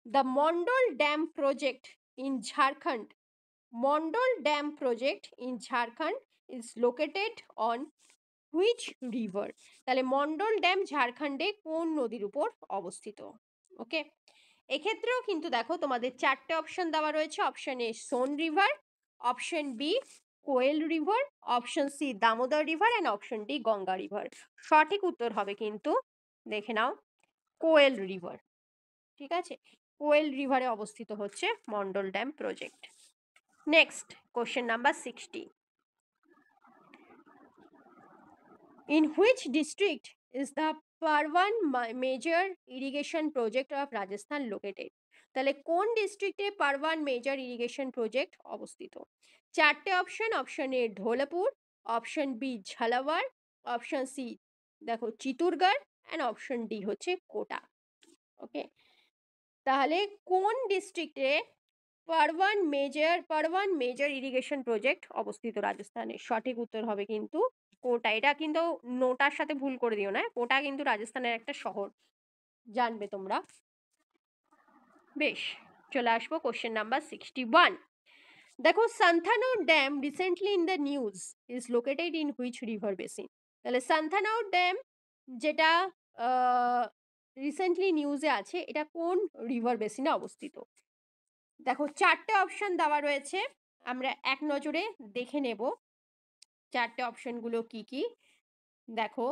the Mandal dam project in Jharkhand, Mandal dam project in Jharkhand is located on which river? তাহলে মন্ডল ড্যাম ঝাড়খণ্ডে কোন নদীর উপর অবস্থিত? ওকে, এক্ষেত্রেও কিন্তু দেখো তোমাদের চারটে অপশন দেওয়া রয়েছে। Option A Son river, option B Koel river, option C Damodar river and option D Ganga river. সঠিক উত্তর হবে কিন্তু দেখে নাও কোয়েল রিভার। ঠিক আছে, কোয়েল রিভারে অবস্থিত হচ্ছে Mandal dam project. Next question number 60, in which district is the Parwan major irrigation project of Rajasthan located? তাহলে কোন ডিস্ট্রিক্টে পারওয়ান মেজর ইরিগেশন প্রজেক্ট অবস্থিত? চারটে option. Option A Dholpur, option B Jhalawar, option C দেখো চিত্তুরগড় এন্ড অপশন ডি হচ্ছে কোটা। ওকে, তাহলে কোন ডিস্ট্রিক্টে পারওয়ান মেজর ইরিগেশন প্রজেক্ট অবস্থিত রাজস্থানে? সঠিক উত্তর হবে কিন্তু কোটা। এটা কিন্তু নোটার সাথে ভুল করে দিও না, কোটা কিন্তু রাজস্থানের একটা শহর, জানবে তোমরা। বেশ, চলে আসবো কোশ্চেন নাম্বার 61, দেখো Sathanur dam recently in the news is located in which river basin? তাহলে সান্থানুর ড্যাম যেটা রিসেন্টলি নিউজে আছে এটা কোন রিভার বেসিনে অবস্থিত? দেখো চারটে অপশন দেওয়া রয়েছে, আমরা এক নজরে দেখে নেব চারটে অপশনগুলো কি কি। দেখো,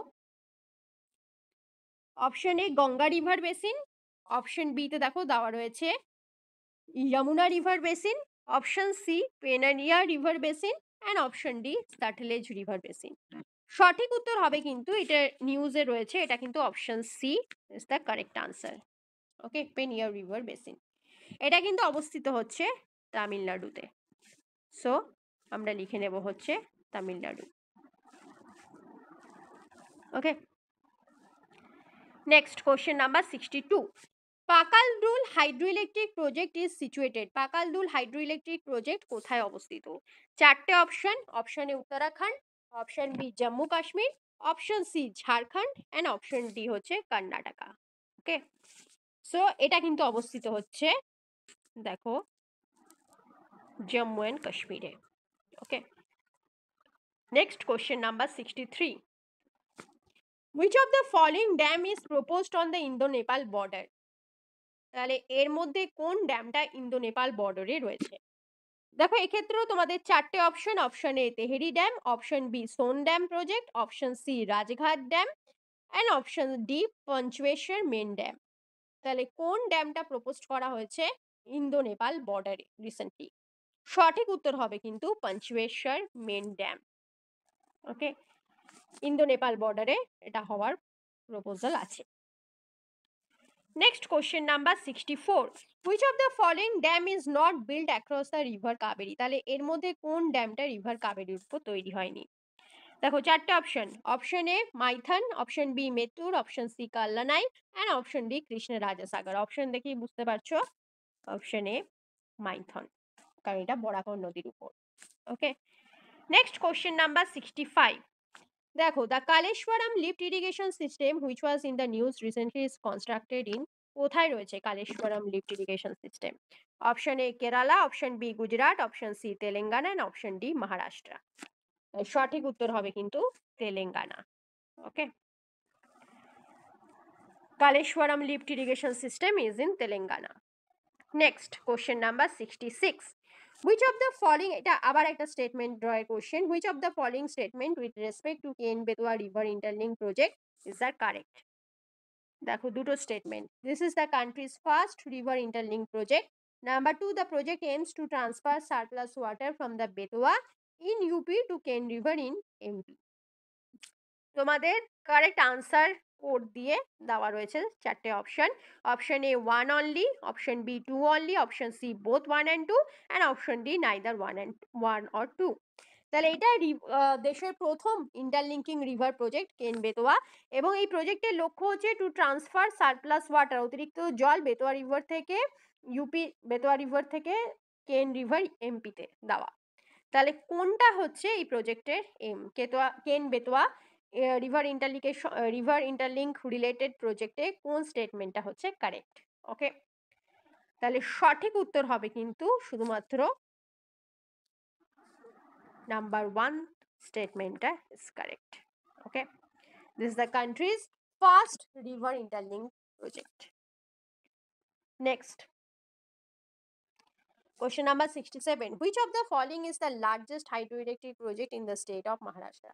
option A Ganga river basin, option B তে দেখো দেওয়া রয়েছে Yamuna river basin, option C Pennaiyar river basin and option D Sutlej river basin. সঠিক উত্তর হবে কিন্তু এটা নিউজে রয়েছে, এটা কিন্তু option C is the correct answer. Okay, Pennaiyar river basin এটা কিন্তু অবস্থিত হচ্ছে তামিলনাড়ুতে। সো আমরা লিখে নেব হচ্ছে Tamil Nadu. Okay, next question number 62, Pakal Dul hydroelectric project is situated? Pakal Dul hydroelectric project কোথায় অবস্থিত? চারটে option. Option A Uttarakhand, option B Jammu Kashmir, option C Jharkhand and option D হচ্ছে কর্ণাটকা। ওকে, সো এটা কিন্তু অবস্থিত হচ্ছে দেখো জম্মু অ্যান্ড কাশ্মীরে। Okay, next question number 63, which of the following dam is proposed on the Indo-Nepal border? তাহলে এর মধ্যে কোন ড্যামটা ইন্দো নেপাল বর্ডারে রয়েছে? দেখো এক্ষেত্রেও তোমাদের চারটে option. Option A Tehri dam, option B Son dam project, option C Rajghat dam and option D Pancheshwar main dam. তাহলে কোন ড্যামটা প্রপোজ করা হয়েছে ইন্দো নেপাল বর্ডারে রিসেন্টলি? সঠিক উত্তর হবে কিন্তু পঞ্চবেশ্বর মেন ড্যাম। ওকে, ইন্দো নেপাল বর্ডারে এটা হওয়ার প্রপোজাল আছে। Next question number 64, which of the following dam is not built across the river Kaveri? তাহলে এর মধ্যে কোন ড্যামটা রিভার কাবেরির উপর তৈরি হয়নি? দেখো চারটে option. Option A Maithon, option B Mettur, option C Kallanai and option D Krishnarajasagar. Option দেখেই বুঝতে পারছো অপশন এ মাইথন, কারণ এটা বরাকর নদীর উপর। ওকে, নেক্সট কোশ্চেন নাম্বার 65, দেখো the Kaleshwaram lift irrigation system which was in the news recently is constructed in, কোথায় রয়েছে Kaleshwaram lift irrigation system? Option A Kerala, option B Gujarat, option C Telangana and option D Maharashtra. সঠিক উত্তর হবে কিন্তু Telangana. Okay, Kaleshwaram lift irrigation system is in Telangana. Next question number 66, which of the following, এটা আবার একটা স্টেটমেন্ট ড্রয়ের question, which of the following statement with respect to Ken Betwa river interlink project is the correct? দেখো দুটো স্টেটমেন্ট। This is the country's first river interlink project. Number two, the project aims to transfer surplus water from the Betwa in UP to Ken river in MP. তোমাদের কারেক্ট আনসার কোড দিয়ে দেওয়া রয়েছে চারটে option. Option A one only, option B two only, option C both one and two and option D neither one or two. তাহলে এটা দেশের প্রথম ইন্টারলিঙ্কিং রিভার প্রজেক্ট কেন বেতোয়া, এবং এই প্রজেক্টের লক্ষ্য হচ্ছে টু ট্রান্সফার সারপ্লাস ওয়াটার, অতিরিক্ত জল বেতোয়া রিভার থেকে ইউপি, বেতোয়া রিভার থেকে কেন রিভার এমপিতে দেওয়া। তাহলে কোনটা হচ্ছে এই প্রজেক্টের এম? কেন বেতোয়া রিভার ইন্টারলিঙ্ক রিলেটেড প্রজেক্টে কোন স্টেটমেন্টটা হচ্ছে কারেক্ট? ওকে, তাহলে সঠিক উত্তর হবে কিন্তু শুধুমাত্র নাম্বার ওয়ান স্টেটমেন্টটা is correct. Okay, this is the country's first river interlink project. Next question number 67, which of the following is the largest hydroelectric project in the state of Maharashtra?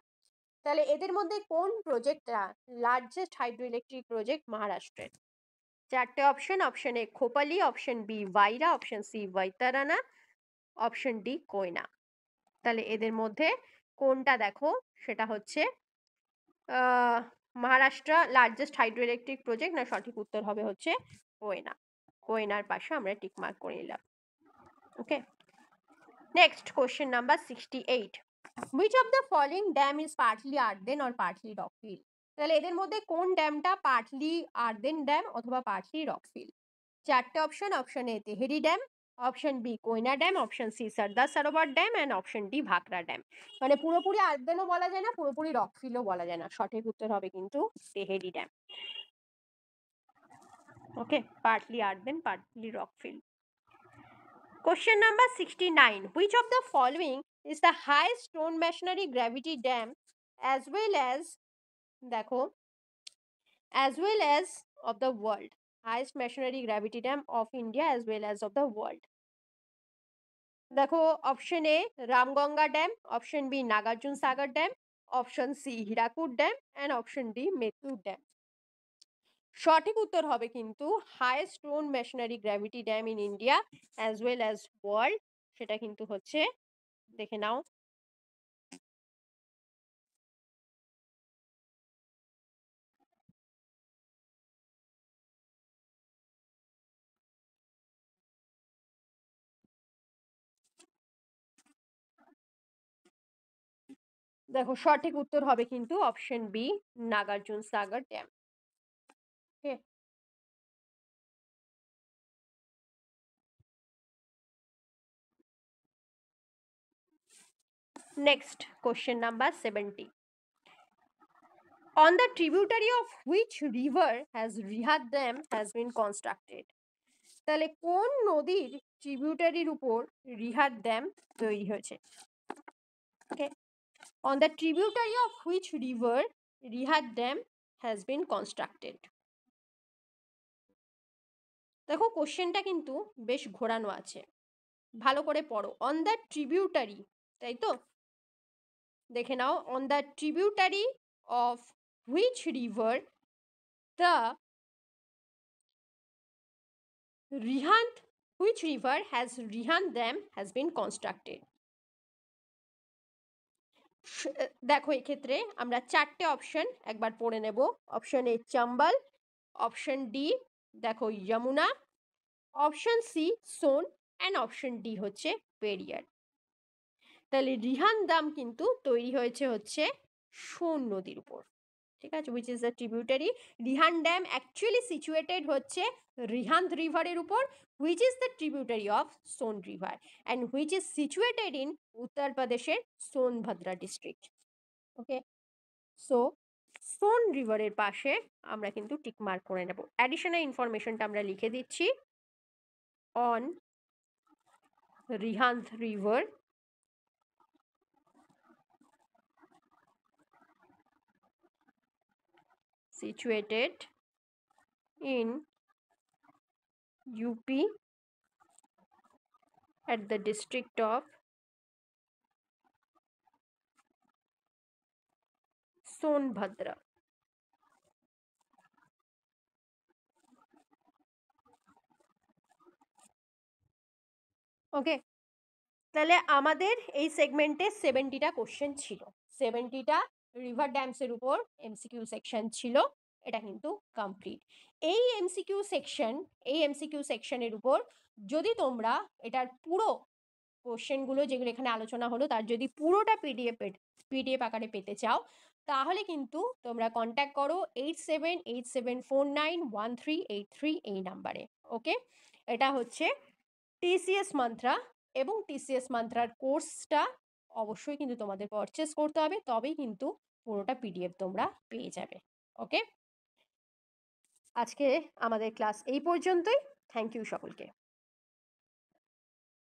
তাহলে এদের মধ্যে কোন প্রজেক্টটা লার্জেস্ট হাইড্রোইলেকট্রিক প্রজেক্ট মহারাষ্ট্রের? চারটে option. Option A Khopoli, option B Bhira, option C Vaitarna, option D Koyna. তাহলে এদের মধ্যে কোনটা দেখো সেটা হচ্ছে মহারাষ্ট্র লার্জেস্ট হাইড্রোইলেকট্রিক প্রজেক্ট, না সঠিক উত্তর হবে হচ্ছে কোয়না। কোয়নার পাশে আমরা টিক মার্ক করে নিলাম। Okay, next question number 68, which of the following dam is partly earthen or partly rockfill? তাহলে এদের মধ্যে কোন ড্যামটা পার্টলি আর্দেন ড্যাম অথবা পার্টলি রকফিল? চারটে option. Option A Tehri dam, option B Koyna dam, option C Sardar Sarovar dam and option D Bhakra dam. মানে পুরোপুরি আর্দেনও বলা যায় না, পুরোপুরি রকফিলও বলা যায় না, সঠিক উত্তর হবে কিন্তু Tehri dam. Okay, partly আর্দেন partly রকফিল। Question number 69, which of the following is the highest stone masonry gravity dam as well as, দেখো, as well as of the world? Highest masonry gravity dam of India as well as of the world. দেখো option A Ramganga dam, option B Nagarjuna Sagar dam, option C Hirakud dam and option D Mettur dam. সঠিক উত্তর হবে কিন্তু highest stone masonry gravity dam in India as well as world, সেটা কিন্তু হচ্ছে, দেখে নাও, দেখো সঠিক উত্তর হবে কিন্তু option B Nagarjuna Sagar dam. Okay, next question number 70, on the tributary of which river has Rihand dam has been constructed. তাহলে কোন নদীর ট্রিবিউটারির উপর রিহাদ ড্যাম তৈরি হয়েছে? Okay, on the tributary of which river Rihand dam has been constructed. দেখো কোশ্চেনটা কিন্তু বেশ ঘোরানো আছে, ভালো করে পড়ো। অন দ্য ট্রিবিউটারি, তাই তো? দেখে নাও, on the tributary of which river the Rihand which river has Rihand dam has been constructed. দেখো এক্ষেত্রে আমরা চারটে অপশন একবার পড়ে নেব। Option A Chambal, option D দেখো Yamuna, option C Son and option D হচ্ছে পেরিয়ার। তাহলে রিহান্দ ড্যাম কিন্তু তৈরি হচ্ছে সোন নদীর উপর, ঠিক আছে, which is the tributary. Rihand dam actually situated হচ্ছে রিহান্দ রিভারের উপর, which is the tributary of Son river and which is situated in উত্তরপ্রদেশের Sonbhadra district. Okay, so Son রিভারের পাশে আমরা কিন্তু টিক মার্ক করে নেব। অ্যাডিশনাল ইনফরমেশনটা আমরা লিখে দিচ্ছি। On Rihand river situated in UP at the district of Sonbhadra. ওকে, তাহলে আমাদের এই সেগমেন্টে 70টা কোশ্চেন ছিল, 70টা রিভার ড্যামসের উপর এমসিকিউ সেকশন ছিল। এটা কিন্তু কমপ্লিট। এই এমসিকিউ সেকশনের উপর যদি তোমরা এটার পুরো কোশ্চেনগুলো যেগুলো এখানে আলোচনা হলো তার যদি পুরোটা পিডিএফ আকারে পেতে চাও, তাহলে কিন্তু তোমরা কন্ট্যাক্ট করো 8787491383 এই নাম্বারে। ওকে, এটা হচ্ছে টিসিএস মান্ত্রা, এবং টিসিএস মান্ত্রার কোর্সটা অবশ্যই কিন্তু তোমাদের পারচেস করতে হবে, তবেই কিন্তু পুরোটা পিডিএফ তোমরা পেয়ে যাবে। ওকে, আজকে আমাদের ক্লাস এই পর্যন্তই। থ্যাংক ইউ সকলকে।